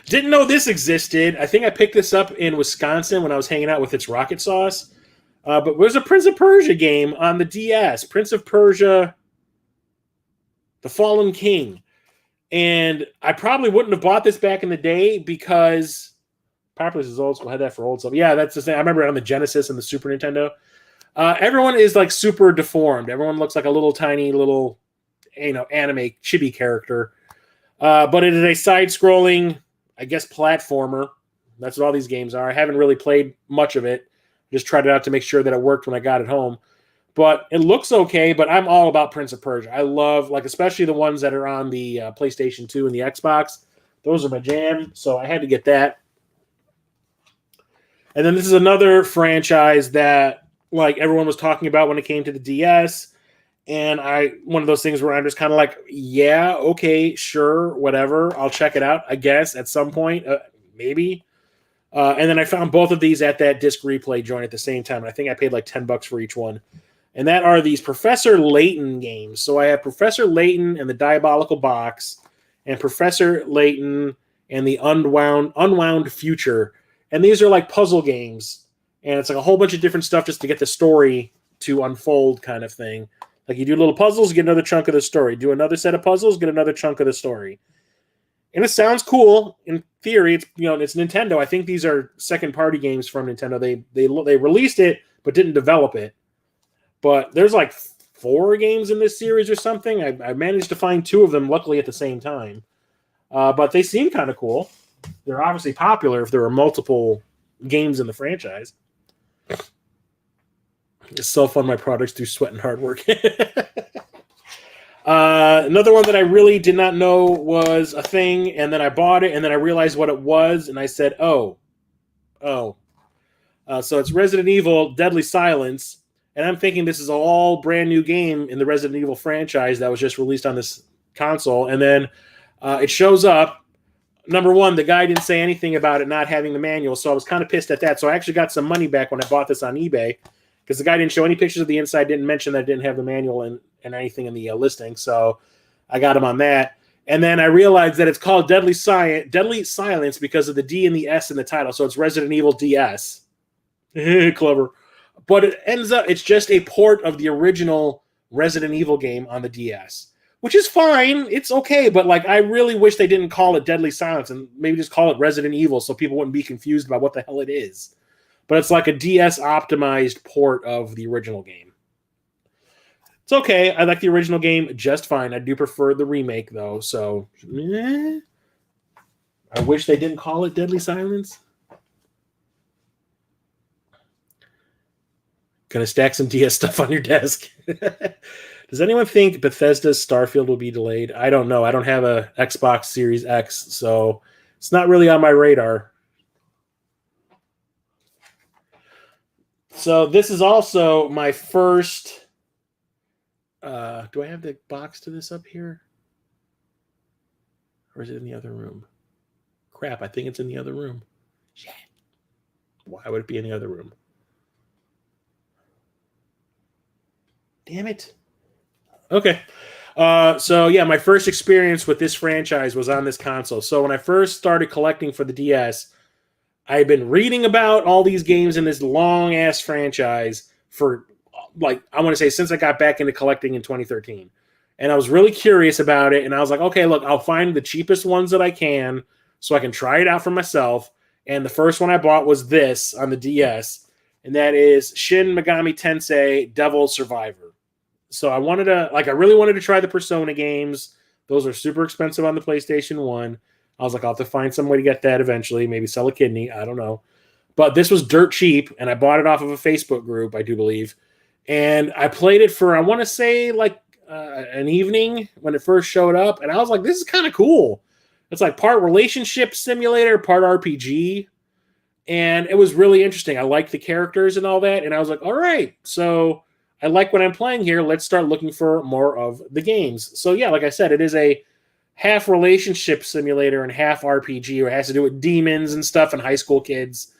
[SPEAKER 2] Didn't know this existed. I think I picked this up in Wisconsin when I was hanging out with its Rocket Sauce. But there's a Prince of Persia game on the DS. Prince of Persia, The Fallen King. And I probably wouldn't have bought this back in the day because Populous is old school. I had that for old stuff. Yeah, that's the thing. I remember it on the Genesis and the Super Nintendo. Everyone is like super deformed. Everyone looks like a little tiny little, anime chibi character. But it is a side-scrolling, I guess, platformer. That's what all these games are. I haven't really played much of it. Just tried it out to make sure that it worked when I got it home. But it looks okay, but I'm all about Prince of Persia. I love, like, especially the ones that are on the PlayStation 2 and the Xbox. Those are my jam, so I had to get that. And then this is another franchise that, like, everyone was talking about when it came to the DS. And one of those things where I'm just kind of like, yeah, okay, sure, whatever. I'll check it out, I guess, at some point, maybe. And then I found both of these at that Disc Replay joint at the same time. And I think I paid like $10 for each one. And that are these Professor Layton games. So I have Professor Layton and the Diabolical Box, and Professor Layton and the Unwound Future. And these are like puzzle games. And it's like a whole bunch of different stuff just to get the story to unfold kind of thing. Like you do little puzzles, get another chunk of the story. Do another set of puzzles, get another chunk of the story. And it sounds cool in theory. It's it's Nintendo. I think these are second-party games from Nintendo. They released it but didn't develop it. But there's like 4 games in this series or something. I managed to find 2 of them, luckily at the same time. But they seem kind of cool. They're obviously popular if there are multiple games in the franchise. It's self-fund my products through sweat and hard work. Another one that I really did not know was a thing, and then I bought it, and then I realized what it was, and I said, oh. So it's Resident Evil Deadly Silence, and I'm thinking this is an all brand new game in the Resident Evil franchise that was just released on this console, and then it shows up. Number one, the guy didn't say anything about it not having the manual, so I was kind of pissed at that. So I actually got some money back when I bought this on eBay, because the guy didn't show any pictures of the inside, didn't mention that it didn't have the manual and anything in the listing, so I got him on that. And then I realized that it's called Deadly Silence because of the D and the S in the title, so it's Resident Evil DS. Clever. But it ends up, it's just a port of the original Resident Evil game on the DS, which is fine. It's okay, but like I really wish they didn't call it Deadly Silence and maybe just call it Resident Evil so people wouldn't be confused about what the hell it is. But it's like a DS optimized port of the original game. It's okay. I like the original game just fine. I do prefer the remake though, so I wish they didn't call it Deadly Silence. Gonna stack some DS stuff on your desk. Does anyone think Bethesda's Starfield will be delayed? I don't know. I don't have a Xbox Series X, so it's not really on my radar. So this is also my first... do I have the box to this up here? Or is it in the other room? Crap, I think it's in the other room. Shit. Why would it be in the other room? Damn it. Okay. So yeah, my first experience with this franchise was on this console. So when I first started collecting for the DS, I've been reading about all these games in this long-ass franchise for, like, I want to say since I got back into collecting in 2013. And I was really curious about it, and I was like, okay, look, I'll find the cheapest ones that I can so I can try it out for myself. And the first one I bought was this on the DS, and that is Shin Megami Tensei Devil Survivor. So I really wanted to try the Persona games. Those are super expensive on the PlayStation 1. I was like, I'll have to find some way to get that eventually, maybe sell a kidney, I don't know. But this was dirt cheap, and I bought it off of a Facebook group, I do believe. And I played it for, I want to say, like an evening when it first showed up, and I was like, this is kind of cool. It's like part relationship simulator, part RPG, and it was really interesting. I liked the characters and all that, and I was like, all right, so I like what I'm playing here. Let's start looking for more of the games. So yeah, like I said, it is a half relationship simulator and half RPG, where it has to do with demons and stuff and high school kids.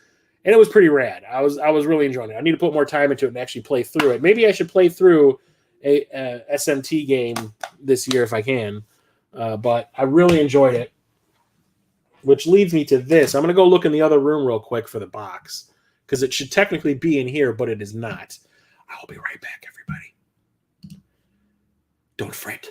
[SPEAKER 2] And it was pretty rad. I was really enjoying it. I need to put more time into it and actually play through it. Maybe I should play through a SMT game this year if I can. But I really enjoyed it. Which leads me to this. I'm going to go look in the other room real quick for the box, because it should technically be in here, but it is not. I'll be right back, everybody. Don't fret.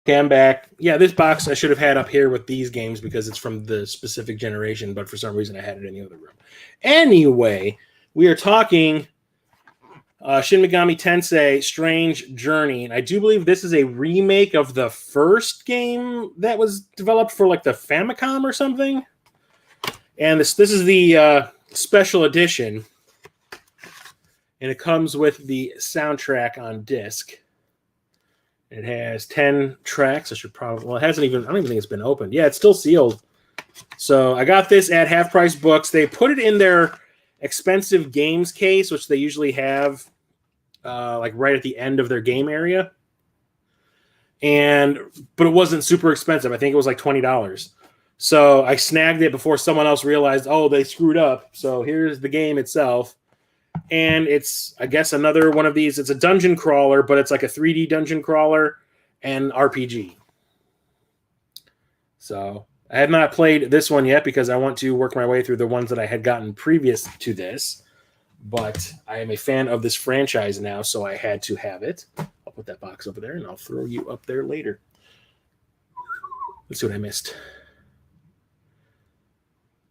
[SPEAKER 2] Okay, I'm back. Yeah, this box I should have had up here with these games because it's from the specific generation, but for some reason I had it in the other room. Anyway, we are talking Shin Megami Tensei Strange Journey, and I do believe this is a remake of the first game that was developed for like the Famicom or something. And this is the special edition, and it comes with the soundtrack on disc. It has 10 tracks. It hasn't even, I don't even think it's been opened. Yeah, it's still sealed. So I got this at Half Price Books. They put it in their expensive games case, which they usually have like right at the end of their game area. But it wasn't super expensive. I think it was like $20. So I snagged it before someone else realized, oh, they screwed up. So here's the game itself. And it's, I guess, another one of these. It's a dungeon crawler, but it's like a 3D dungeon crawler and RPG. So I have not played this one yet because I want to work my way through the ones that I had gotten previous to this. But I am a fan of this franchise now, so I had to have it. I'll put that box over there, and I'll throw you up there later. Let's see what I missed.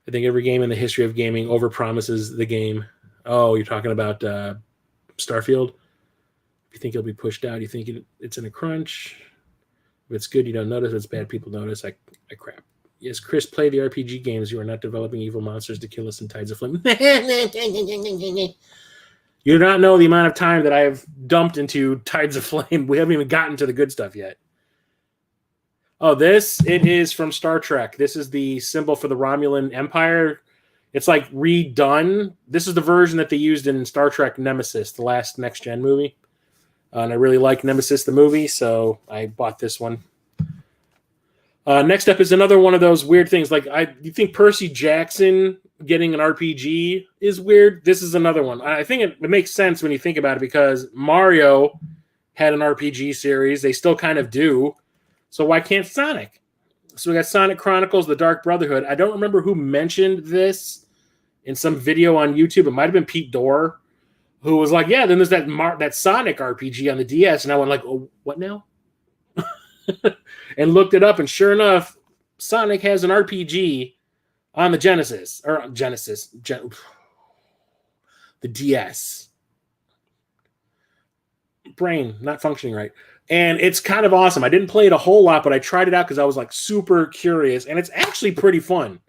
[SPEAKER 2] I think every game in the history of gaming overpromises the game. Oh, you're talking about Starfield? If you think it'll be pushed out, you think it's in a crunch. If it's good, you don't notice. If it's bad, people notice. I crap. Yes, Chris, play the RPG games. You are not developing evil monsters to kill us in Tides of Flame. You do not know the amount of time that I have dumped into Tides of Flame. We haven't even gotten to the good stuff yet. Oh, it is from Star Trek. This is the symbol for the Romulan Empire. It's like redone. This is the version that they used in Star Trek Nemesis, the last next-gen movie. And I really like Nemesis, the movie, so I bought this one. Next up is another one of those weird things. Like, you think Percy Jackson getting an RPG is weird? This is another one. I think it makes sense when you think about it because Mario had an RPG series. They still kind of do. So why can't Sonic? So we got Sonic Chronicles, The Dark Brotherhood. I don't remember who mentioned this in some video on YouTube. It might have been Pete Dorr, who was like, yeah, then there's that Sonic RPG on the DS. And I went like, oh, what now? And looked it up. And sure enough, Sonic has an RPG on the the DS. Brain not functioning right. And it's kind of awesome. I didn't play it a whole lot, but I tried it out because I was like super curious. And it's actually pretty fun.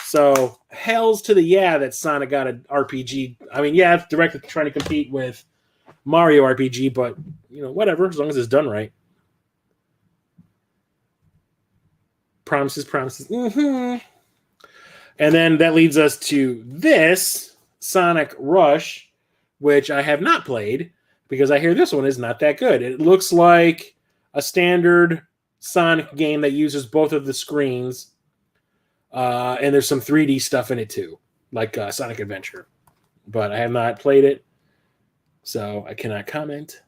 [SPEAKER 2] So hells to the yeah that Sonic got an RPG. I mean, yeah, it's directly trying to compete with Mario RPG, but whatever, as long as it's done right. Promises. Mm-hmm. And then that leads us to this Sonic Rush, which I have not played because I hear this one is not that good. It looks like a standard Sonic game that uses both of the screens. And there's some 3D stuff in it too, like Sonic Adventure. But I have not played it, so I cannot comment.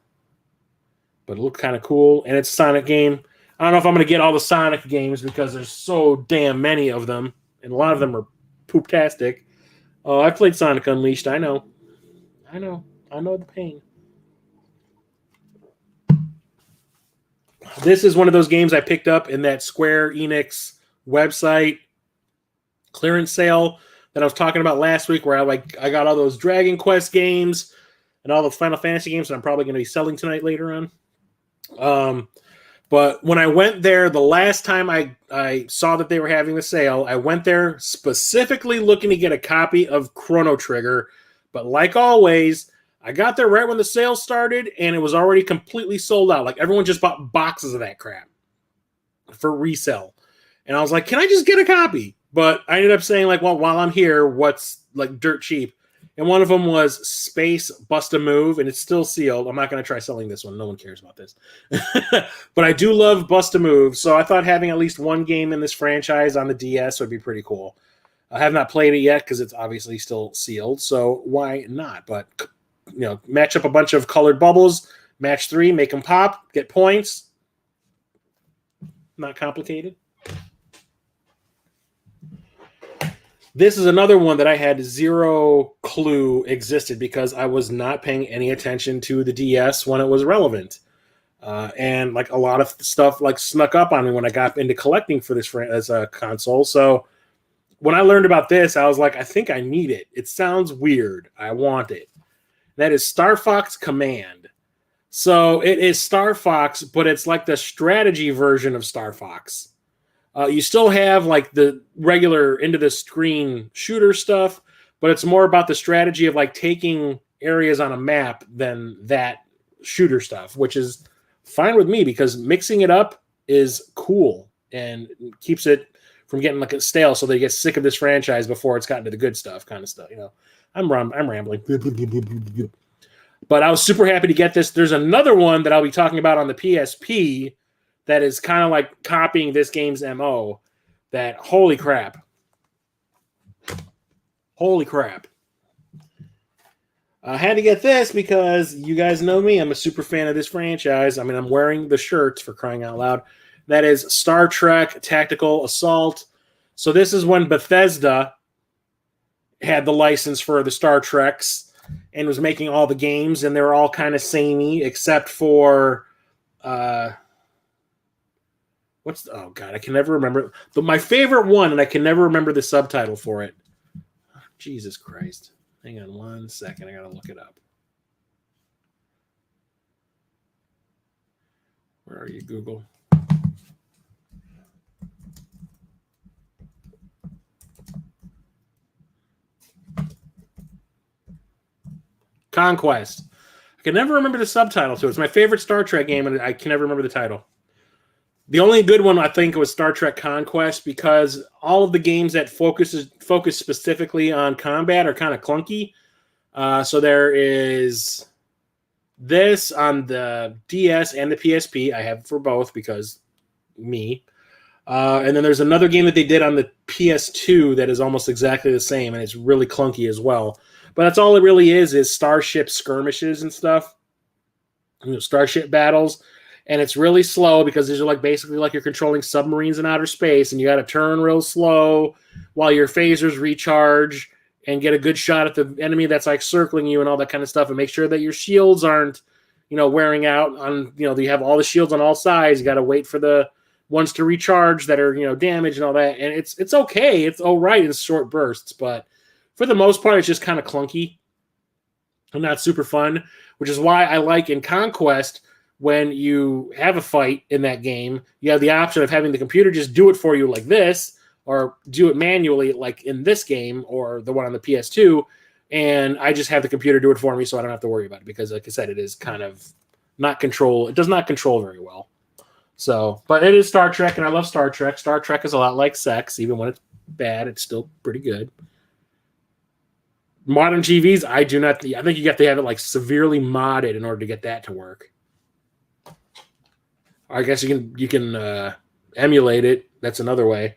[SPEAKER 2] But it looked kind of cool, and it's a Sonic game. I don't know if I'm going to get all the Sonic games because there's so damn many of them, and a lot of them are poop-tastic. Oh, I played Sonic Unleashed. I know the pain. This is one of those games I picked up in that Square Enix website clearance sale that I was talking about last week, where I got all those Dragon Quest games and all the Final Fantasy games that I'm probably going to be selling tonight later on. But when I went there, the last time I saw that they were having the sale, I went there specifically looking to get a copy of Chrono Trigger. But like always, I got there right when the sale started, and it was already completely sold out. Like, everyone just bought boxes of that crap for resale. And I was like, can I just get a copy? But I ended up saying, like, well, while I'm here, what's, like, dirt cheap? And one of them was Space Bust a Move, and it's still sealed. I'm not going to try selling this one. No one cares about this. But I do love Bust a Move, so I thought having at least one game in this franchise on the DS would be pretty cool. I have not played it yet because it's obviously still sealed, so why not? But, match up a bunch of colored bubbles, match 3, make them pop, get points. Not complicated. This is another one that I had zero clue existed because I was not paying any attention to the DS when it was relevant. And like a lot of stuff like snuck up on me when I got into collecting for this as a console. So when I learned about this, I was like, I think I need it. It sounds weird. I want it. That is Star Fox Command. So it is Star Fox, but it's like the strategy version of Star Fox. You still have like the regular into the screen shooter stuff, but it's more about the strategy of like taking areas on a map than that shooter stuff, which is fine with me because mixing it up is cool and keeps it from getting like a stale so they get sick of this franchise before it's gotten to the good stuff kind of stuff. I'm rambling. But I was super happy to get this. There's another one that I'll be talking about on the PSP that is kind of like copying this game's MO. that holy crap. Holy crap. I had to get this because you guys know me. I'm a super fan of this franchise. I mean, I'm wearing the shirts for crying out loud. That is Star Trek Tactical Assault. So this is when Bethesda had the license for the Star Treks and was making all the games, and they were all kind of samey, except for oh god, I can never remember. My favorite one, and I can never remember the subtitle for it. Jesus Christ. Hang on 1 second. I got to look it up. Where are you, Google? Conquest. I can never remember the subtitle to it. It's my favorite Star Trek game, and I can never remember the title. The only good one I think was Star Trek Conquest, because all of the games that focus specifically on combat are kind of clunky. So there is this on the DS and the PSP. I have for both because me. And then there's another game that they did on the PS2 that is almost exactly the same, and it's really clunky as well. But that's all it really is starship skirmishes and stuff. Starship battles. And it's really slow because these are like basically like you're controlling submarines in outer space, and you got to turn real slow while your phasers recharge and get a good shot at the enemy that's like circling you and all that kind of stuff, and make sure that your shields aren't, wearing out on, you have all the shields on all sides. You got to wait for the ones to recharge that are, damaged and all that. And it's okay. It's all right in short bursts, but for the most part, it's just kind of clunky and not super fun, which is why I like in Conquest, when you have a fight in that game, you have the option of having the computer just do it for you like this, or do it manually like in this game or the one on the PS2, and I just have the computer do it for me so I don't have to worry about it, because like I said, it is kind of it does not control very well. So, but it is Star Trek, and I love Star Trek. Star Trek is a lot like sex. Even when it's bad, it's still pretty good. Modern TVs, I think you have to have it like severely modded in order to get that to work. I guess you can emulate it. That's another way.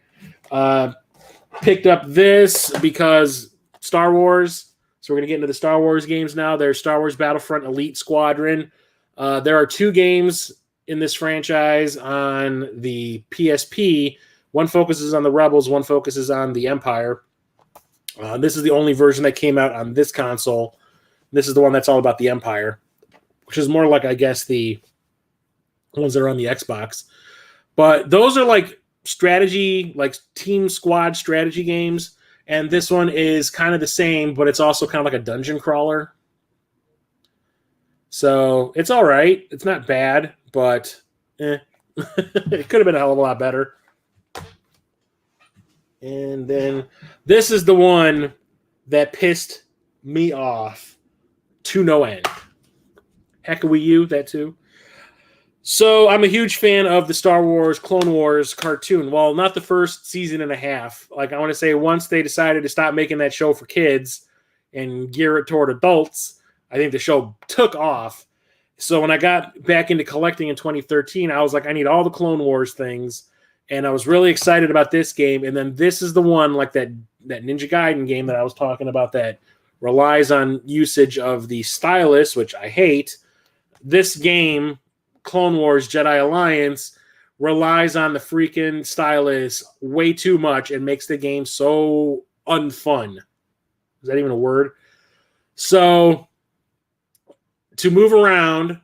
[SPEAKER 2] Picked up this because Star Wars. So we're going to get into the Star Wars games now. There's Star Wars Battlefront Elite Squadron. There are 2 games in this franchise on the PSP. One focuses on the Rebels. One focuses on the Empire. This is the only version that came out on this console. This is the one that's all about the Empire, which is more like, I guess, the ones that are on the Xbox. But those are like strategy, like team squad strategy games. And this one is kind of the same, but it's also kind of like a dungeon crawler. So it's all right. It's not bad, but it could have been a hell of a lot better. And then this is the one that pissed me off to no end. Heck of you, that too. So I'm a huge fan of the Star Wars Clone Wars cartoon. Well, not the first season and a half. Like, I want to say once they decided to stop making that show for kids and gear it toward adults, I think the show took off. So when I got back into collecting in 2013, I was like, I need all the Clone Wars things. And I was really excited about this game. And then this is the one, like that Ninja Gaiden game that I was talking about, that relies on usage of the stylus, which I hate. This game, Clone Wars Jedi Alliance, relies on the freaking stylus way too much and makes the game so unfun. Is that even a word? So to move around,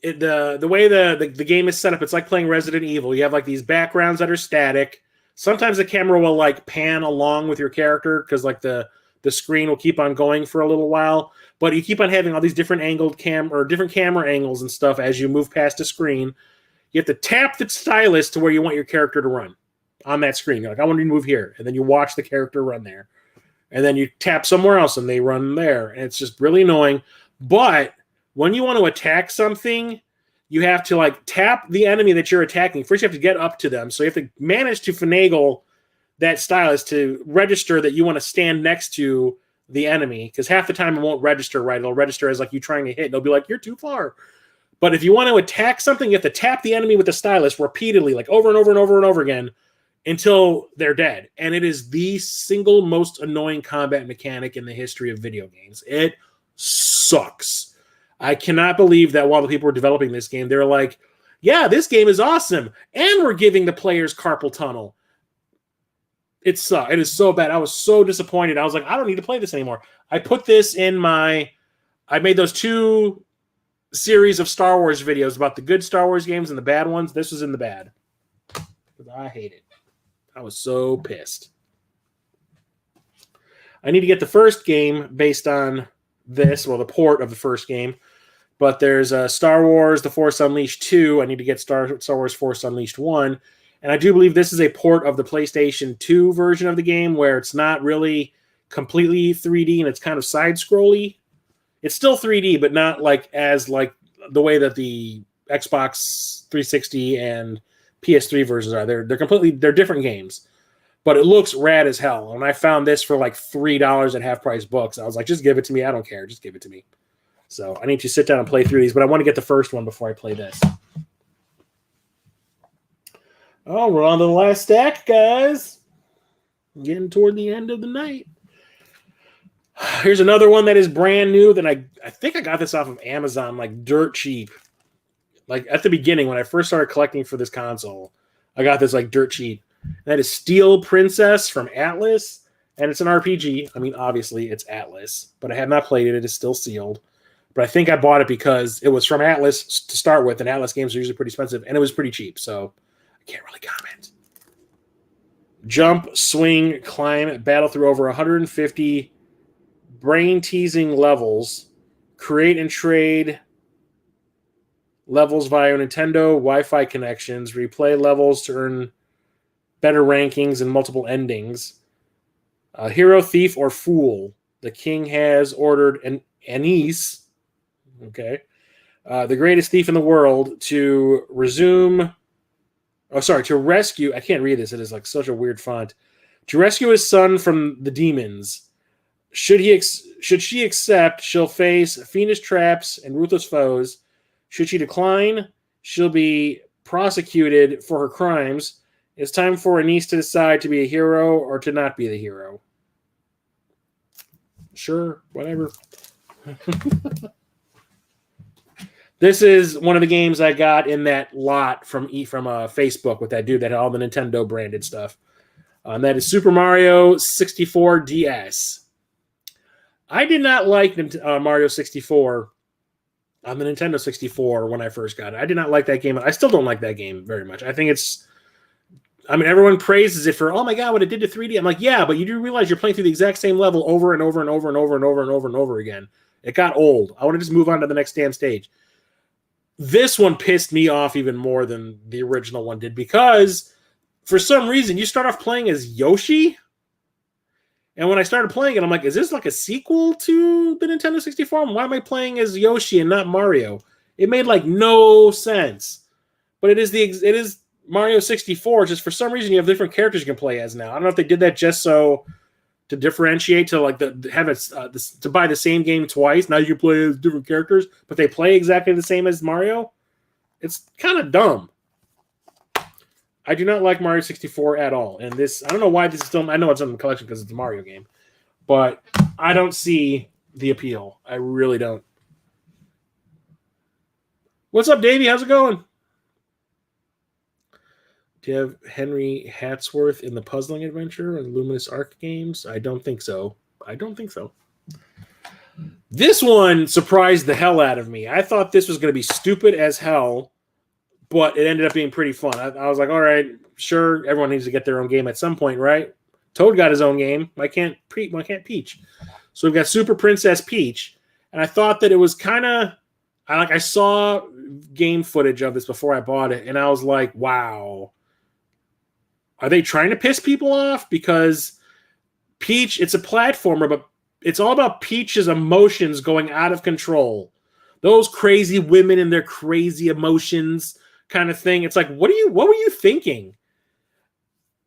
[SPEAKER 2] the way the game is set up, it's like playing Resident Evil. You have like these backgrounds that are static. Sometimes the camera will like pan along with your character because like the screen will keep on going for a little while. But you keep on having all these different angled different camera angles and stuff as you move past a screen. You have to tap the stylus to where you want your character to run on that screen. You're like, I want to move here. And then you watch the character run there. And then you tap somewhere else and they run there. And it's just really annoying. But when you want to attack something, you have to like tap the enemy that you're attacking. First, you have to get up to them. So you have to manage to finagle that stylus to register that you want to stand next to the enemy, because half the time it won't register right. It'll register as like you trying to hit. And it'll be like, you're too far. But if you want to attack something, you have to tap the enemy with the stylus repeatedly, like over and over and over and over again, until they're dead. And it is the single most annoying combat mechanic in the history of video games. It sucks. I cannot believe that while the people were developing this game, they're like, yeah, this game is awesome, and we're giving the players carpal tunnel. It sucks. It is so bad. I was so disappointed. I was like, I don't need to play this anymore. I put this in I made those 2 series of Star Wars videos about the good Star Wars games and the bad ones. This was in the bad. I hate it. I was so pissed. I need to get the first game based on this, well, the port of the first game. But there's Star Wars The Force Unleashed 2. I need to get Star Wars Force Unleashed 1. And I do believe this is a port of the PlayStation 2 version of the game where it's not really completely 3D and it's kind of side-scrolly. It's still 3D, but not like the way that the Xbox 360 and PS3 versions are. They're different games. But it looks rad as hell. And I found this for like $3 at half-price books. I was like, just give it to me. I don't care. Just give it to me. So I need to sit down and play through these, but I want to get the first one before I play this. Oh, we're on to the last stack, guys. Getting toward the end of the night. Here's another one that is brand new that I think I got this off of Amazon, like dirt cheap. Like at the beginning when I first started collecting for this console, I got this like dirt cheap. And that is Steel Princess from Atlas, and it's an RPG. I mean, obviously it's Atlas, but I have not played it. It is still sealed. But I think I bought it because it was from Atlas to start with, and Atlas games are usually pretty expensive, and it was pretty cheap, so I can't really comment. Jump, swing, climb, battle through over 150 brain-teasing levels. Create and trade levels via Nintendo Wi-Fi connections. Replay levels to earn better rankings and multiple endings. Hero, thief, or fool. The king has ordered an Anise, okay, the greatest thief in the world, to rescue. I can't read this. It is like such a weird font. To rescue his son from the demons. Should she accept, she'll face fiendish traps and ruthless foes. Should she decline, she'll be prosecuted for her crimes. It's time for Anise to decide to be a hero or to not be the hero. Sure, whatever. This is one of the games I got in that lot from Facebook with that dude that had all the Nintendo branded stuff. And that is Super Mario 64 DS. I did not like Mario 64 on the Nintendo 64 when I first got it. I did not like that game. I still don't like that game very much. I think everyone praises it for, oh my God, what it did to 3D. I'm like, yeah, but you do realize you're playing through the exact same level over and over and over and over and over and over and over again. It got old. I want to just move on to the next damn stage. This one pissed me off even more than the original one did because for some reason you start off playing as Yoshi. And when I started playing it, I'm like, is this like a sequel to the Nintendo 64? Why am I playing as Yoshi and not Mario? It made like no sense. But it is Mario 64. Just for some reason you have different characters you can play as now. I don't know if they did that just so to differentiate, to like to buy the same game twice. Now you can play as different characters, but they play exactly the same as Mario. It's kind of dumb. I do not like Mario 64 at all. And this, I don't know why this is still, I know it's in the collection because it's a Mario game, but I don't see the appeal. I really don't. What's up, Davey? How's it going? Do you have Henry Hatsworth in the Puzzling Adventure and Luminous Arc games? I don't think so. This one surprised the hell out of me. I thought this was going to be stupid as hell, but it ended up being pretty fun. I was like, all right, sure, everyone needs to get their own game at some point, right? Toad got his own game. Why can't Peach? So we've got Super Princess Peach, and I thought that it was kind of, I saw game footage of this before I bought it, and I was like, wow. Are they trying to piss people off? Because Peach, it's a platformer, but it's all about Peach's emotions going out of control. Those crazy women and their crazy emotions kind of thing. It's like, what were you thinking?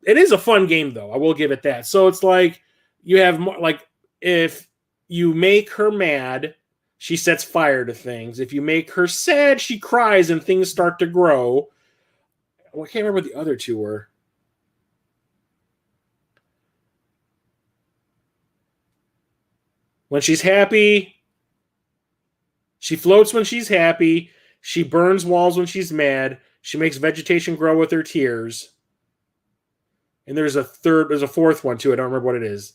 [SPEAKER 2] It is a fun game, though. I will give it that. So it's like you have like if you make her mad, she sets fire to things. If you make her sad, she cries and things start to grow. Well, I can't remember what the other two were. When she's happy, she floats when she's happy. She burns walls when she's mad. She makes vegetation grow with her tears. And there's a fourth one too. I don't remember what it is.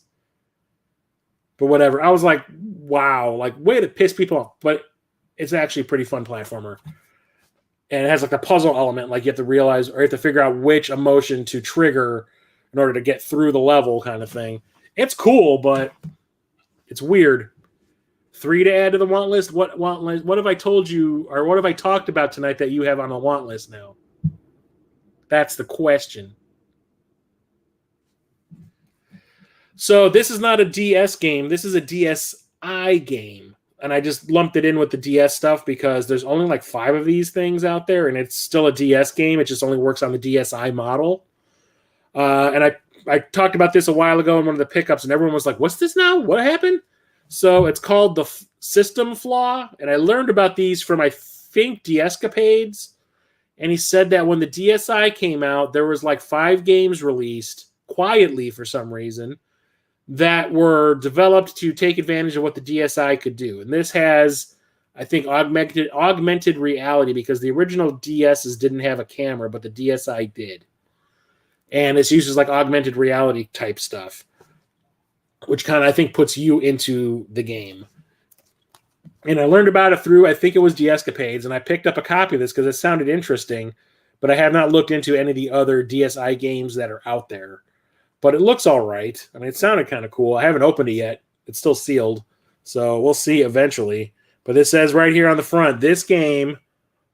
[SPEAKER 2] But whatever. I was like, wow, like way to piss people off. But it's actually a pretty fun platformer. And it has like a puzzle element, like you have to realize or you have to figure out which emotion to trigger in order to get through the level kind of thing. It's cool, but it's weird. 3 to add to the want list. What want list? What have I told you, or what have I talked about tonight that you have on the want list now? That's the question. So this is not a DS game. This is a DSi game. And I just lumped it in with the DS stuff because there's only like 5 of these things out there, and it's still a DS game. It just only works on the DSi model. And I talked about this a while ago in one of the pickups, and everyone was like, what's this now? What happened? So it's called the System Flaw, and I learned about these from, I think, DS-capades. And he said that when the DSi came out, there was like 5 games released quietly for some reason that were developed to take advantage of what the DSi could do. And this has, I think, augmented reality because the original DSs didn't have a camera, but the DSi did. And it's uses like augmented reality type stuff, which kind of, I think, puts you into the game. And I learned about it through, I think it was DS-capades, and I picked up a copy of this because it sounded interesting, but I have not looked into any of the other DSi games that are out there. But it looks all right. I mean, it sounded kind of cool. I haven't opened it yet. It's still sealed, so we'll see eventually. But it says right here on the front, this game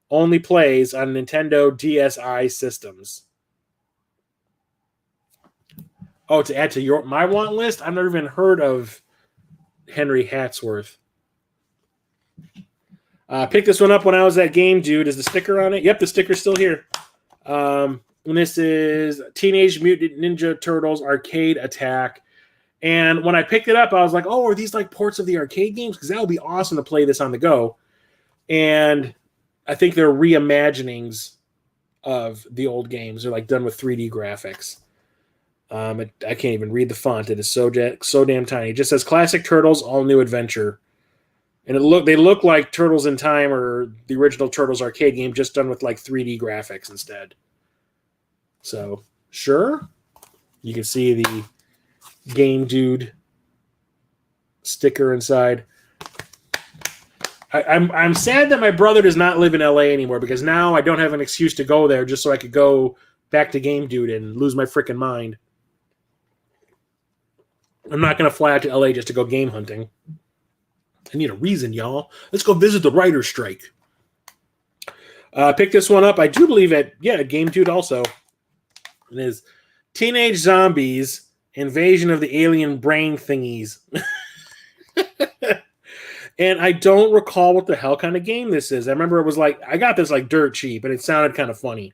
[SPEAKER 2] only plays on Nintendo DSi systems. Oh, to add to my want list? I've never even heard of Henry Hatsworth. Picked this one up when I was at Game Dude. Is the sticker on it? Yep, the sticker's still here. And this is Teenage Mutant Ninja Turtles Arcade Attack. And when I picked it up, I was like, oh, are these like ports of the arcade games? Because that would be awesome to play this on the go. And I think they're reimaginings of the old games. They're like done with 3D graphics. I can't even read the font. It is so damn tiny. It just says Classic Turtles, All New Adventure. And they look like Turtles in Time or the original Turtles arcade game, just done with like 3D graphics instead. So, sure. You can see the Game Dude sticker inside. I'm sad that my brother does not live in LA anymore because now I don't have an excuse to go there just so I could go back to Game Dude and lose my freaking mind. I'm not going to fly out to LA just to go game hunting. I need a reason, y'all. Let's go visit the writer's strike. Pick this one up. I do believe at Game Dude also. It is Teenage Zombies Invasion of the Alien Brain Thingies. And I don't recall what the hell kind of game this is. I remember it was like, I got this like dirt cheap, and it sounded kind of funny.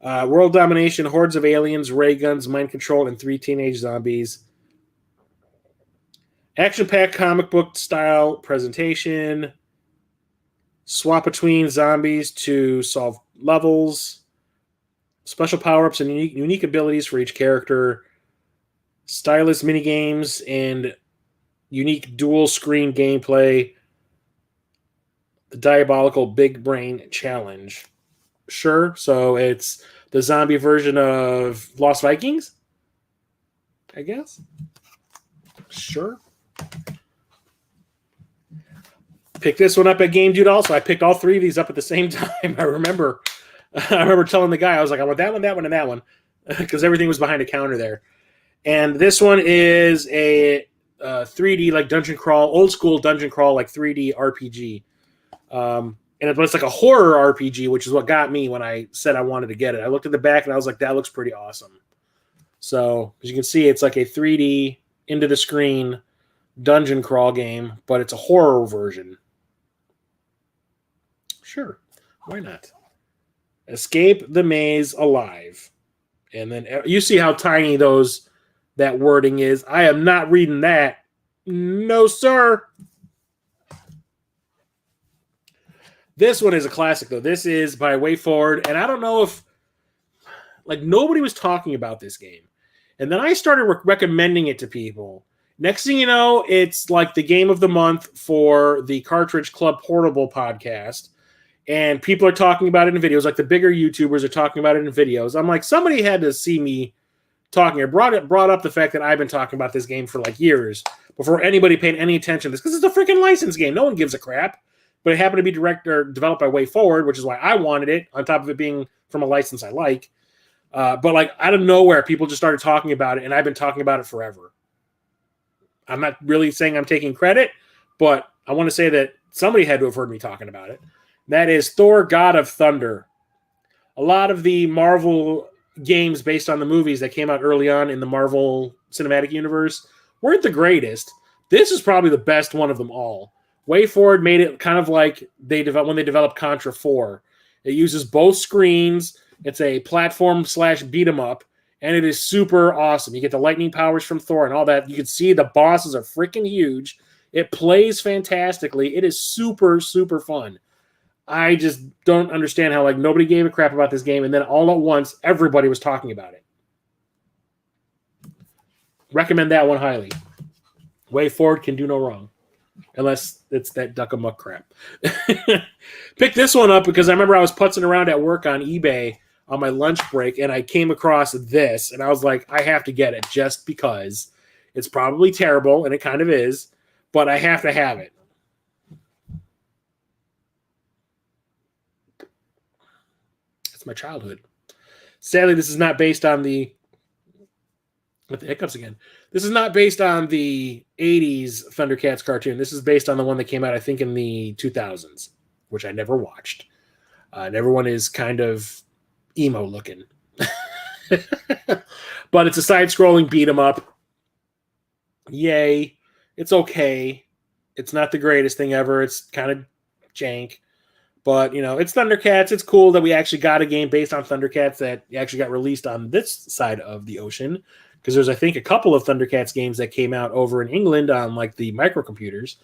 [SPEAKER 2] World domination, hordes of aliens, ray guns, mind control, and 3 teenage zombies. Action-packed comic book style presentation. Swap between zombies to solve levels. Special power-ups and unique abilities for each character. Stylus minigames and unique dual-screen gameplay. The diabolical Big Brain Challenge. Sure, so it's the zombie version of Lost Vikings? I guess. Sure. Picked this one up at Game Dude also. I picked all 3 of these up at the same time. I remember telling the guy, I was like, I want that one, that one, and that one. Because everything was behind a counter there. And this one is a 3D like dungeon crawl, old school dungeon crawl, like 3D RPG. And it's like a horror RPG, which is what got me when I said I wanted to get it. I looked at the back and I was like, that looks pretty awesome. So, as you can see, it's like a 3D into the screen dungeon crawl game, but it's a horror version. Sure, why not? Escape the maze alive. And then you see how tiny that wording is. I am not reading that. No, sir. This one is a classic, though. This is by WayForward, and I don't know if, like, nobody was talking about this game. And then I started recommending it to people, Next thing you know, it's like the game of the month for the Cartridge Club Portable podcast. And people are talking about it in videos. Like the bigger YouTubers are talking about it in videos. I'm like, somebody had to see me talking or brought up the fact that I've been talking about this game for like years before anybody paid any attention to this, because it's a freaking licensed game. No one gives a crap. But it happened to be developed by Way Forward, which is why I wanted it, on top of it being from a license I like. But like out of nowhere, people just started talking about it, and I've been talking about it forever. I'm not really saying I'm taking credit, but I want to say that somebody had to have heard me talking about it. That is Thor, God of Thunder. A lot of the Marvel games based on the movies that came out early on in the Marvel Cinematic Universe weren't the greatest. This is probably the best one of them all. Way Forward made it kind of like when they developed Contra 4. It uses both screens. It's a platform / beat 'em up, and it is super awesome. You get the lightning powers from Thor and all that. You can see the bosses are freaking huge. It plays fantastically. It is super, super fun. I just don't understand how like nobody gave a crap about this game, and then all at once, everybody was talking about it. Recommend that one highly. Way Forward can do no wrong. Unless it's that duck-a-muck crap. Pick this one up because I remember I was putzing around at work on eBay on my lunch break, and I came across this, and I was like, I have to get it just because it's probably terrible, and it kind of is, but I have to have it. It's my childhood. Sadly, this is not based on the... With the hiccups again. This is not based on the 80s Thundercats cartoon. This is based on the one that came out, I think, in the 2000s, which I never watched. And everyone is kind of emo looking. But it's a side-scrolling beat-em-up. Yay. It's okay. It's not the greatest thing ever. It's kind of jank. But, you know, it's Thundercats. It's cool that we actually got a game based on Thundercats that actually got released on this side of the ocean. Because there's, I think, a couple of Thundercats games that came out over in England on, like, the microcomputers.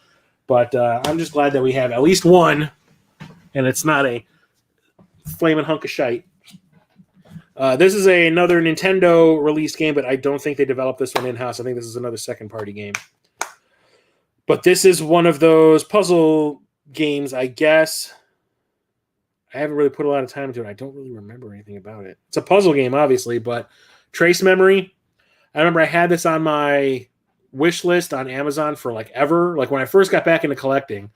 [SPEAKER 2] But I'm just glad that we have at least one, and it's not a flaming hunk of shite. This is another Nintendo-released game, but I don't think they developed this one in-house. I think this is another second-party game. But this is one of those puzzle games, I guess. I haven't really put a lot of time into it. I don't really remember anything about it. It's a puzzle game, obviously, but Trace Memory... I remember I had this on my wish list on Amazon for like ever. Like when I first got back into collecting,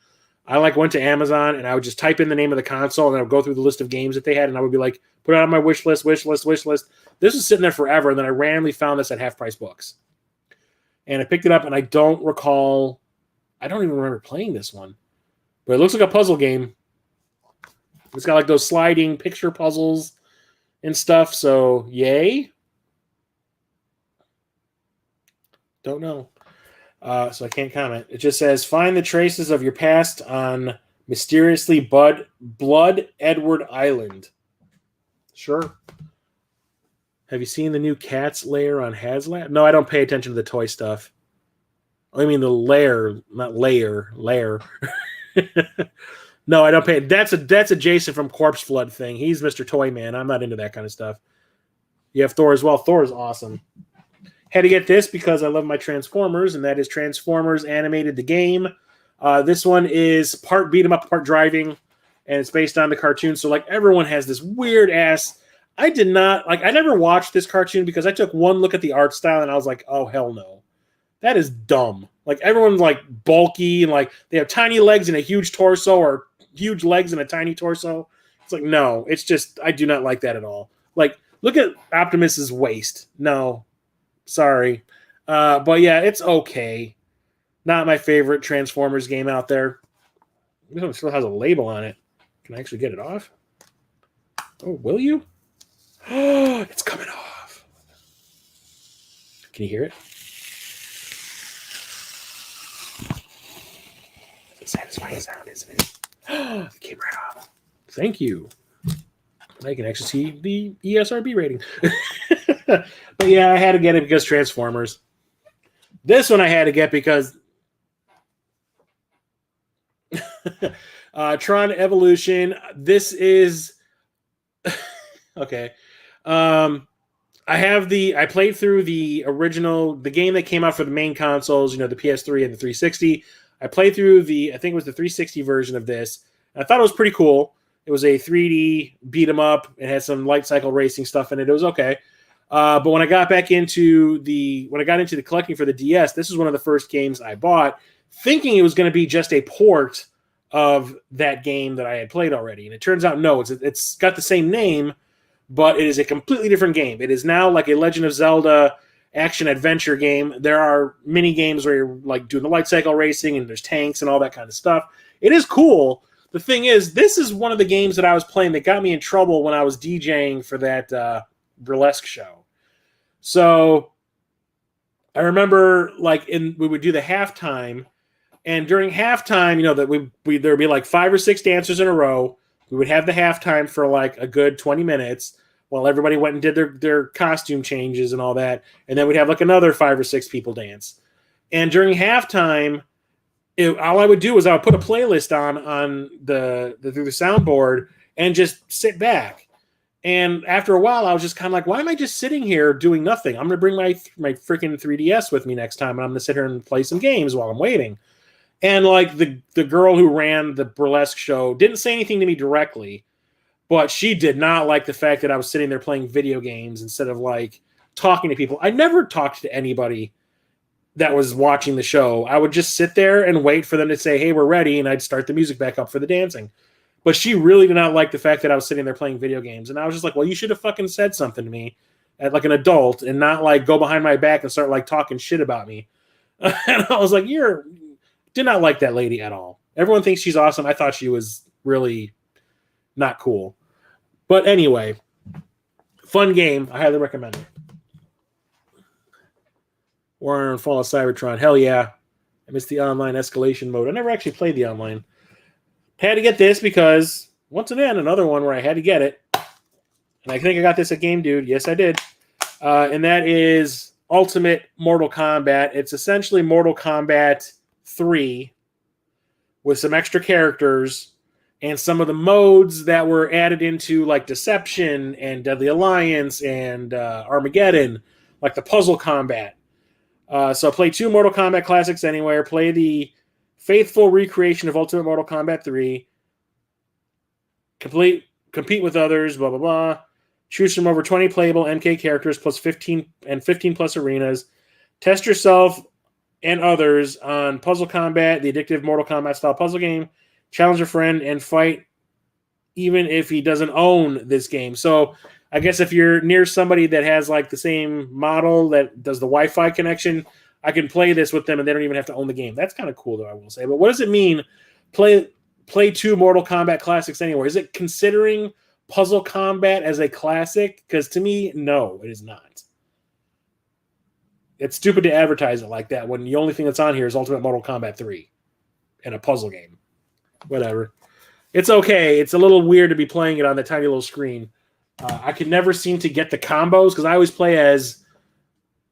[SPEAKER 2] I like went to Amazon and I would just type in the name of the console and I would go through the list of games that they had and I would be like, put it on my wish list. This was sitting there forever. And then I randomly found this at Half Price Books. And I picked it up and I don't even remember playing this one. But it looks like a puzzle game. It's got like those sliding picture puzzles and stuff. So yay. Don't know. So I can't comment. It just says, find the traces of your past on mysteriously Blood Edward Island. Sure. Have you seen the new Cats lair on HasLab? No, I don't pay attention to the toy stuff. I mean the lair, not layer. No, I don't pay. That's a Jason from Corpse Flood thing. He's Mr. Toy Man. I'm not into that kind of stuff. You have Thor as well. Thor is awesome. Had to get this because I love my Transformers, and that is Transformers Animated the Game. This one is part beat 'em up, part driving, and it's based on the cartoon. So like everyone has this weird ass. I never watched this cartoon because I took one look at the art style and I was like, oh hell no, that is dumb. Like everyone's like bulky and like they have tiny legs and a huge torso, or huge legs and a tiny torso. It's like no, it's just I do not like that at all. Like look at Optimus's waist. No. Sorry. But yeah, it's okay. Not my favorite Transformers game out there. This one still has a label on it. Can I actually get it off? Oh, will you? Oh, it's coming off. Can you hear it? It's a satisfying sound, isn't it? Oh, it came right off. Thank you. I can actually see the ESRB rating. But yeah, I had to get it because Transformers. This one I had to get because Tron Evolution. This is okay. I played through the game that came out for the main consoles, the PS3 and the 360. I played through I think it was the 360 version of this. I thought it was pretty cool. It was a 3D beat 'em up. It had some light cycle racing stuff in it. It was okay. But when I got into the collecting for the DS, this was one of the first games I bought, thinking it was going to be just a port of that game that I had played already. And it turns out, no, it's got the same name, but it is a completely different game. It is now like a Legend of Zelda action-adventure game. There are mini games where you're like doing the light cycle racing and there's tanks and all that kind of stuff. It is cool. The thing is, this is one of the games that I was playing that got me in trouble when I was DJing for that burlesque show. So I remember we would do the halftime, and during halftime, that there would be like 5 or 6 dancers in a row. We would have the halftime for like a good 20 minutes while everybody went and did their costume changes and all that. And then we'd have like another 5 or 6 people dance. And during halftime, all I would do was I would put a playlist on through the soundboard and just sit back. And after a while, I was just kind of like, why am I just sitting here doing nothing? I'm going to bring my freaking 3DS with me next time, and I'm going to sit here and play some games while I'm waiting. And like the girl who ran the burlesque show didn't say anything to me directly, but she did not like the fact that I was sitting there playing video games instead of like talking to people. I never talked to anybody that was watching the show. I would just sit there and wait for them to say, hey, we're ready, and I'd start the music back up for the dancing. But she really did not like the fact that I was sitting there playing video games. And I was just like, well, you should have fucking said something to me as like an adult and not like go behind my back and start like talking shit about me. And I was like, did not like that lady at all. Everyone thinks she's awesome. I thought she was really not cool. But anyway, fun game. I highly recommend it. Warrior and Fall of Cybertron. Hell yeah. I missed the online escalation mode. I never actually played the online. Had to get this because, once again, another one where I had to get it. And I think I got this at Game Dude. Yes, I did. And that is Ultimate Mortal Kombat. It's essentially Mortal Kombat 3 with some extra characters and some of the modes that were added into like Deception and Deadly Alliance and Armageddon, like the puzzle combat. So play 2 Mortal Kombat classics anywhere. Play the faithful recreation of Ultimate Mortal Kombat 3. Compete with others, blah, blah, blah. Choose from over 20 playable MK characters plus 15 plus arenas. Test yourself and others on Puzzle Combat, the addictive Mortal Kombat style puzzle game. Challenge a friend and fight even if he doesn't own this game. So I guess if you're near somebody that has like the same model that does the Wi-Fi connection, I can play this with them and they don't even have to own the game. That's kind of cool, though, I will say. But what does it mean, play 2 Mortal Kombat classics anywhere? Is it considering Puzzle Combat as a classic? Because to me, no, it is not. It's stupid to advertise it like that when the only thing that's on here is Ultimate Mortal Kombat 3 and a puzzle game. Whatever. It's okay. It's a little weird to be playing it on the tiny little screen. I could never seem to get the combos because I always play as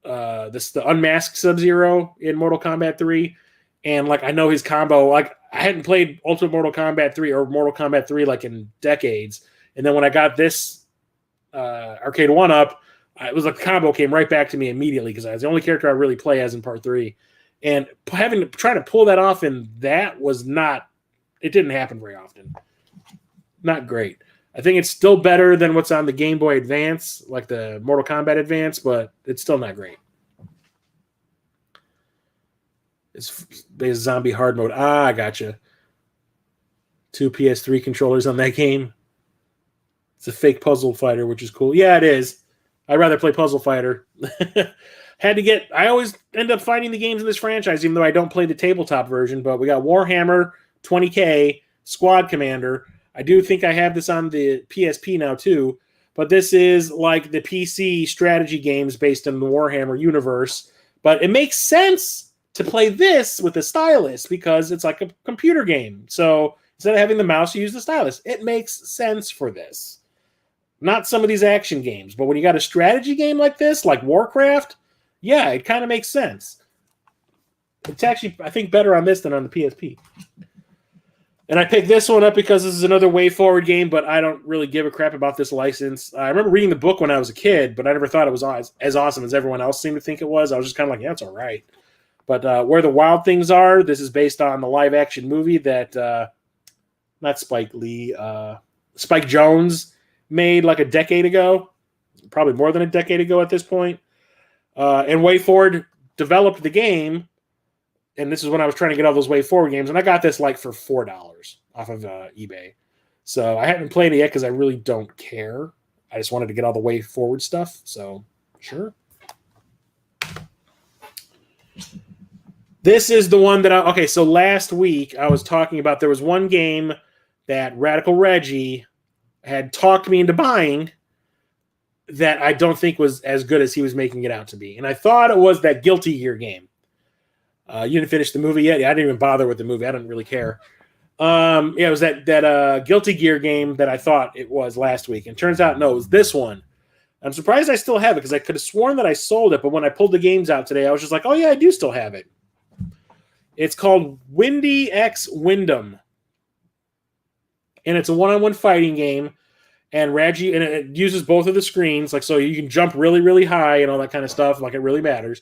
[SPEAKER 2] the unmasked Sub-Zero in Mortal Kombat 3, and like I know his combo. Like I hadn't played Ultimate Mortal Kombat 3 or Mortal Kombat 3 like in decades, and then when I got this Arcade 1-Up, it was like the combo came right back to me immediately because I was the only character I really play as in Part 3, and having to try to pull that off in that was not. It didn't happen very often. Not great. I think it's still better than what's on the Game Boy Advance, like the Mortal Kombat Advance, but it's still not great. It's zombie hard mode. I gotcha. 2 PS3 controllers on that game. It's a fake puzzle fighter, which is cool. Yeah, it is. I'd rather play Puzzle Fighter. I always end up finding the games in this franchise, even though I don't play the tabletop version, but we got Warhammer 20K, Squad Commander. I do think I have this on the PSP now too, but this is like the PC strategy games based in the Warhammer universe. But it makes sense to play this with a stylus because it's like a computer game. So instead of having the mouse, you use the stylus. It makes sense for this. Not some of these action games, but when you got a strategy game like this, like Warcraft, yeah, it kind of makes sense. It's actually, I think, better on this than on the PSP. And I picked this one up because this is another Way Forward game, but I don't really give a crap about this license. I remember reading the book when I was a kid, but I never thought it was as awesome as everyone else seemed to think it was. I was just kind of like, yeah, it's all right. But Where the Wild Things Are, this is based on the live-action movie that, not Spike Lee, Spike Jonze made like a decade ago. Probably more than a decade ago at this point. And Way Forward developed the game. And this is when I was trying to get all those Way Forward games. And I got this like for $4 off of eBay. So I haven't played it yet because I really don't care. I just wanted to get all the Way Forward stuff. So, sure. This is the one that okay, so last week I was talking about there was one game that Radical Reggie had talked me into buying that I don't think was as good as he was making it out to be. And I thought it was that Guilty Gear game. You didn't finish the movie yet? Yeah, I didn't even bother with the movie. I didn't really care. Yeah, it was that Guilty Gear game that I thought it was last week. And turns out, no, it was this one. I'm surprised I still have it because I could have sworn that I sold it. But when I pulled the games out today, I was just like, oh, yeah, I do still have it. It's called Windy X Wyndham. And it's a one-on-one fighting game. And Reggie, and it uses both of the screens. Like, so you can jump really, really high and all that kind of stuff. Like, it really matters.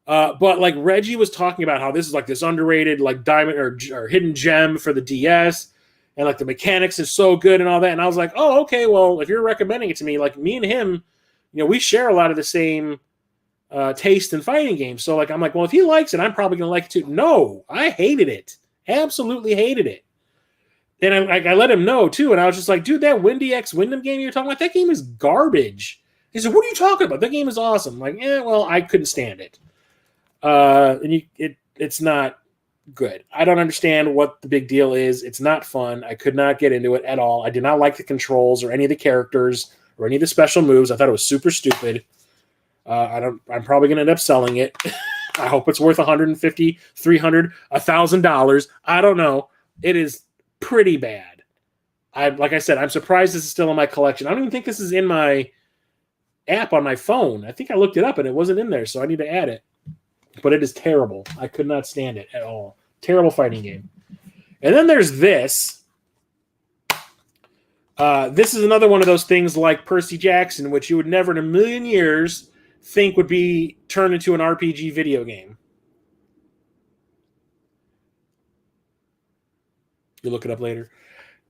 [SPEAKER 2] But like Reggie was talking about how this is like this underrated like diamond or hidden gem for the DS, and like the mechanics is so good and all that. And I was like, oh, okay, well, if you're recommending it to me, like me and him, we share a lot of the same taste in fighting games. So like I'm like, well, if he likes it, I'm probably gonna like it too. No, I hated it, absolutely hated it. And I let him know too, and I was just like, dude, that Windy X Wyndham game you're talking about, that game is garbage. He said, what are you talking about? That game is awesome. I'm like, well, I couldn't stand it. It's not good. I don't understand what the big deal is. It's not fun. I could not get into it at all. I did not like the controls or any of the characters or any of the special moves. I thought it was super stupid. I'm probably going to end up selling it. I hope it's worth $150, $300, $1,000. I don't know. It is pretty bad. Like I said, I'm surprised this is still in my collection. I don't even think this is in my app on my phone. I think I looked it up and it wasn't in there, so I need to add it. But it is terrible. I could not stand it at all. Terrible fighting game. And then there's this. This is another one of those things like Percy Jackson, which you would never in a million years think would be turned into an RPG video game. You look it up later.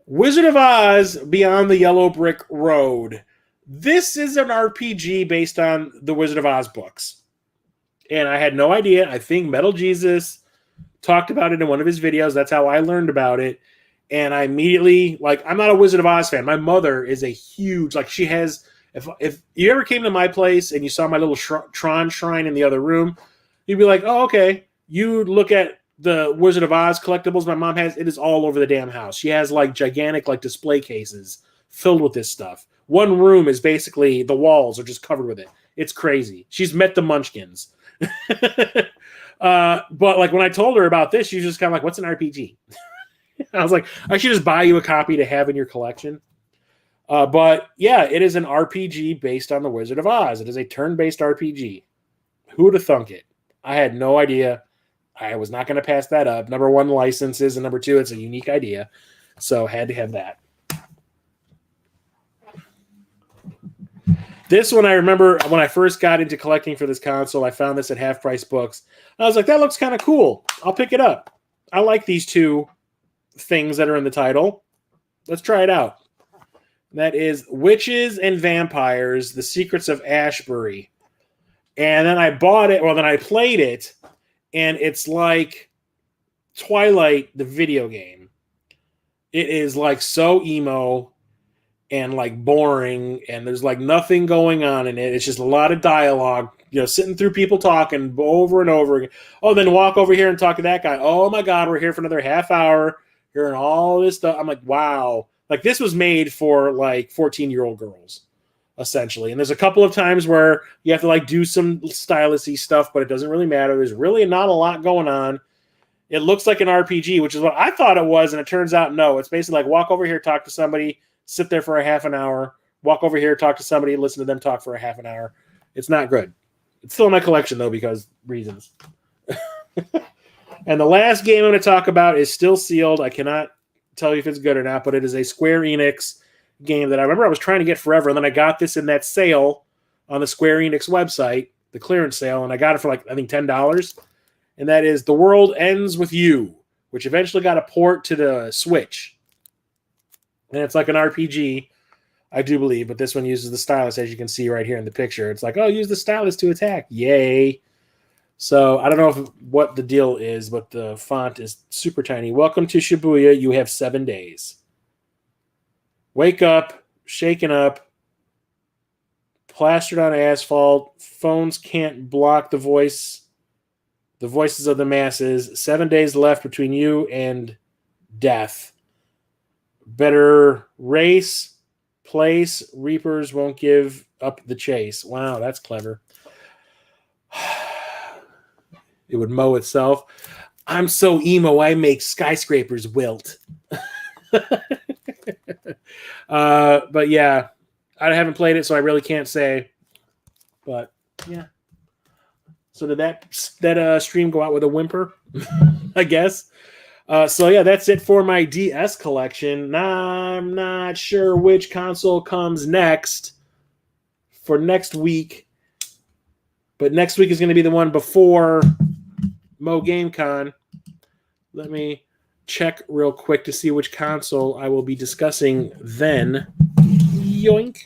[SPEAKER 2] Wizard of Oz Beyond the Yellow Brick Road. This is an RPG based on the Wizard of Oz books. And I had no idea. I think Metal Jesus talked about it in one of his videos. That's how I learned about it. And I immediately, like, I'm not a Wizard of Oz fan. My mother is a huge, like, she has, if you ever came to my place and you saw my little Tron shrine in the other room, you'd be like, oh, okay. You look at the Wizard of Oz collectibles my mom has, it is all over the damn house. She has, like, gigantic, like, display cases filled with this stuff. One room is basically, the walls are just covered with it. It's crazy. She's met the Munchkins. But like when I told her about this, she was just kind of like, what's an RPG? I was like, I should just buy you a copy to have in your collection. But yeah, it is an RPG based on the Wizard of Oz. It is a turn-based RPG. Who would have thunk it? I had no idea. I was not going to pass that up. Number one, licenses, and number two, it's a unique idea. So had to have that. This one, I remember when I first got into collecting for this console, I found this at Half Price Books. I was like, that looks kind of cool. I'll pick it up. I like these two things that are in the title. Let's try it out. That is Witches and Vampires, The Secrets of Ashbury. And then I bought it, well, then I played it, and it's like Twilight, the video game. It is like so emo and like boring, and there's like nothing going on in it. It's just a lot of dialogue, sitting through people talking over and over again. Oh, then walk over here and talk to that guy. Oh my God, we're here for another half hour, hearing all this stuff. I'm like, wow. Like this was made for like 14-year-old girls, essentially. And there's a couple of times where you have to like do some stylisty stuff, but it doesn't really matter. There's really not a lot going on. It looks like an RPG, which is what I thought it was, and it turns out no. It's basically like walk over here, talk to somebody, sit there for a half an hour, walk over here, talk to somebody, listen to them talk for a half an hour. It's not good. It's still in my collection, though, because reasons. And the last game I'm going to talk about is still sealed. I cannot tell you if it's good or not, but it is a Square Enix game that I remember I was trying to get forever, and then I got this in that sale on the Square Enix website, the clearance sale, and I got it for like, I think, $10. And that is The World Ends With You, which eventually got a port to the Switch. And it's like an RPG, I do believe, but this one uses the stylus, as you can see right here in the picture. It's like, oh, use the stylus to attack. Yay. So I don't know what the deal is, but the font is super tiny. Welcome to Shibuya. You have 7 days. Wake up, shaken up, plastered on asphalt. Phones can't block the voices of the masses. 7 days left between you and death. Better race, place. Reapers won't give up the chase. Wow, that's clever. It would mow itself. I'm so emo, I make skyscrapers wilt. But yeah, I haven't played it, so I really can't say. But yeah. So did that stream go out with a whimper? I guess. So yeah, that's it for my DS collection. I'm not sure which console comes next for next week, but next week is going to be the one before Mo Game Con. Let me check real quick to see which console I will be discussing then. Yoink.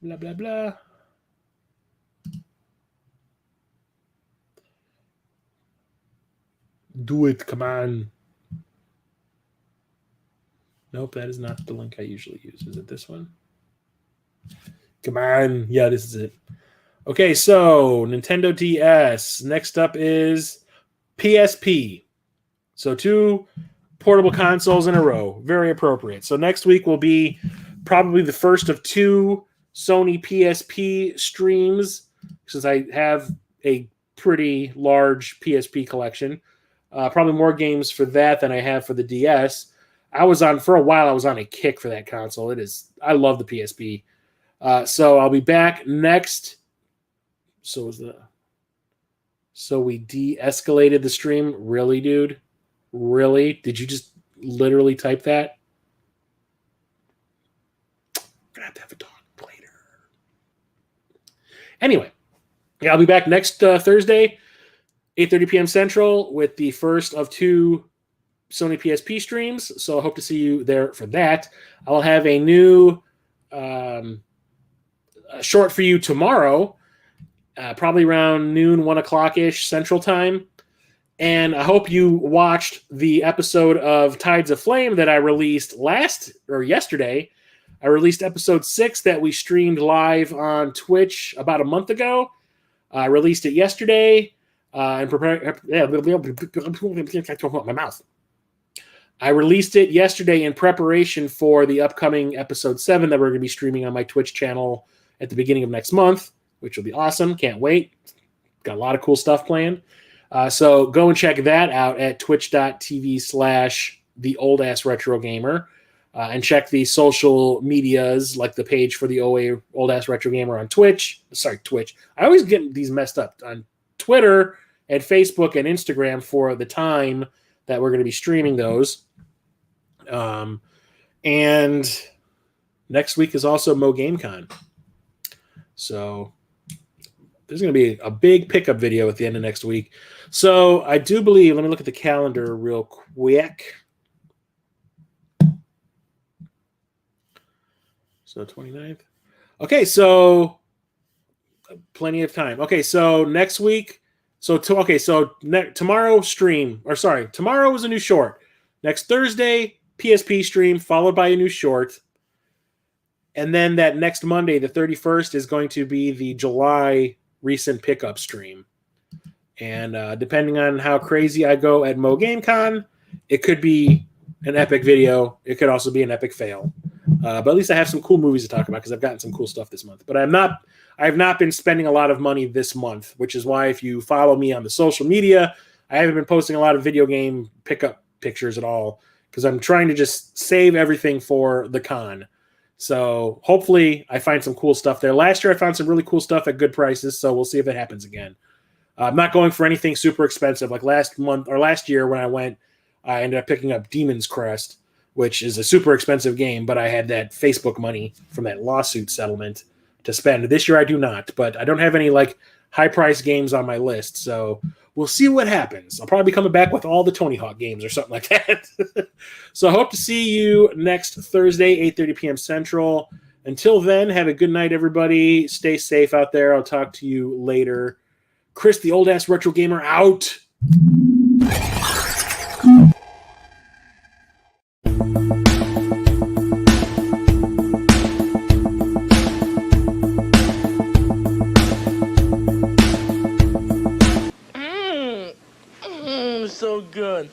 [SPEAKER 2] Blah, blah, blah. Do it, come on. Nope, that is not the link I usually use. Is it this one? Come on. Yeah, this is it. Okay, so Nintendo DS. Next up is PSP. So 2 portable consoles in a row. Very appropriate. So next week will be probably the first of 2 Sony PSP streams, since I have a pretty large PSP collection. Probably more games for that than I have for the DS. For a while, I was on a kick for that console. I love the PSP. So I'll be back next. So we de-escalated the stream? Really, dude? Really? Did you just literally type that? I'm gonna have to have a talk later. Anyway, yeah, I'll be back next Thursday, 8:30 p.m. Central, with the first of 2 Sony PSP streams. So I hope to see you there for that. I will have a new short for you tomorrow, probably around noon, 1 o'clock-ish Central Time. And I hope you watched the episode of Tides of Flame that I released yesterday. I released episode 6 that we streamed live on Twitch about a month ago. I released it yesterday. My mouth. I released it yesterday in preparation for the upcoming episode 7 that we're going to be streaming on my Twitch channel at the beginning of next month, which will be awesome. Can't wait. Got a lot of cool stuff planned. So go and check that out at twitch.tv/theoldassretrogamer. And check the social medias, like the page for the OA Old Ass Retro Gamer on Twitch. Sorry, Twitch. I always get these messed up. On Twitter and Facebook and Instagram for the time that we're going to be streaming those. And next week is also Mo Game Con. So there's going to be a big pickup video at the end of next week. So I do believe, let me look at the calendar real quick. So 29th. Okay, so plenty of time. Okay, so next week. Tomorrow stream, tomorrow is a new short. Next Thursday, PSP stream, followed by a new short. And then that next Monday, the 31st, is going to be the July recent pickup stream. And depending on how crazy I go at Mo Game Con, it could be an epic video. It could also be an epic fail. But at least I have some cool movies to talk about because I've gotten some cool stuff this month. But I have not been spending a lot of money this month, which is why if you follow me on the social media, I haven't been posting a lot of video game pickup pictures at all because I'm trying to just save everything for the con. So hopefully I find some cool stuff there. Last year I found some really cool stuff at good prices, so we'll see if it happens again. I'm not going for anything super expensive. Like last year when I went, I ended up picking up Demon's Crest, which is a super expensive game, but I had that Facebook money from that lawsuit settlement to spend. This year I do not, but I don't have any like high-priced games on my list, so we'll see what happens. I'll probably be coming back with all the Tony Hawk games or something like that. So I hope to see you next Thursday, 8:30 p.m. Central. Until then, have a good night, everybody. Stay safe out there. I'll talk to you later. Chris, the old-ass retro gamer, out.
[SPEAKER 3] So good.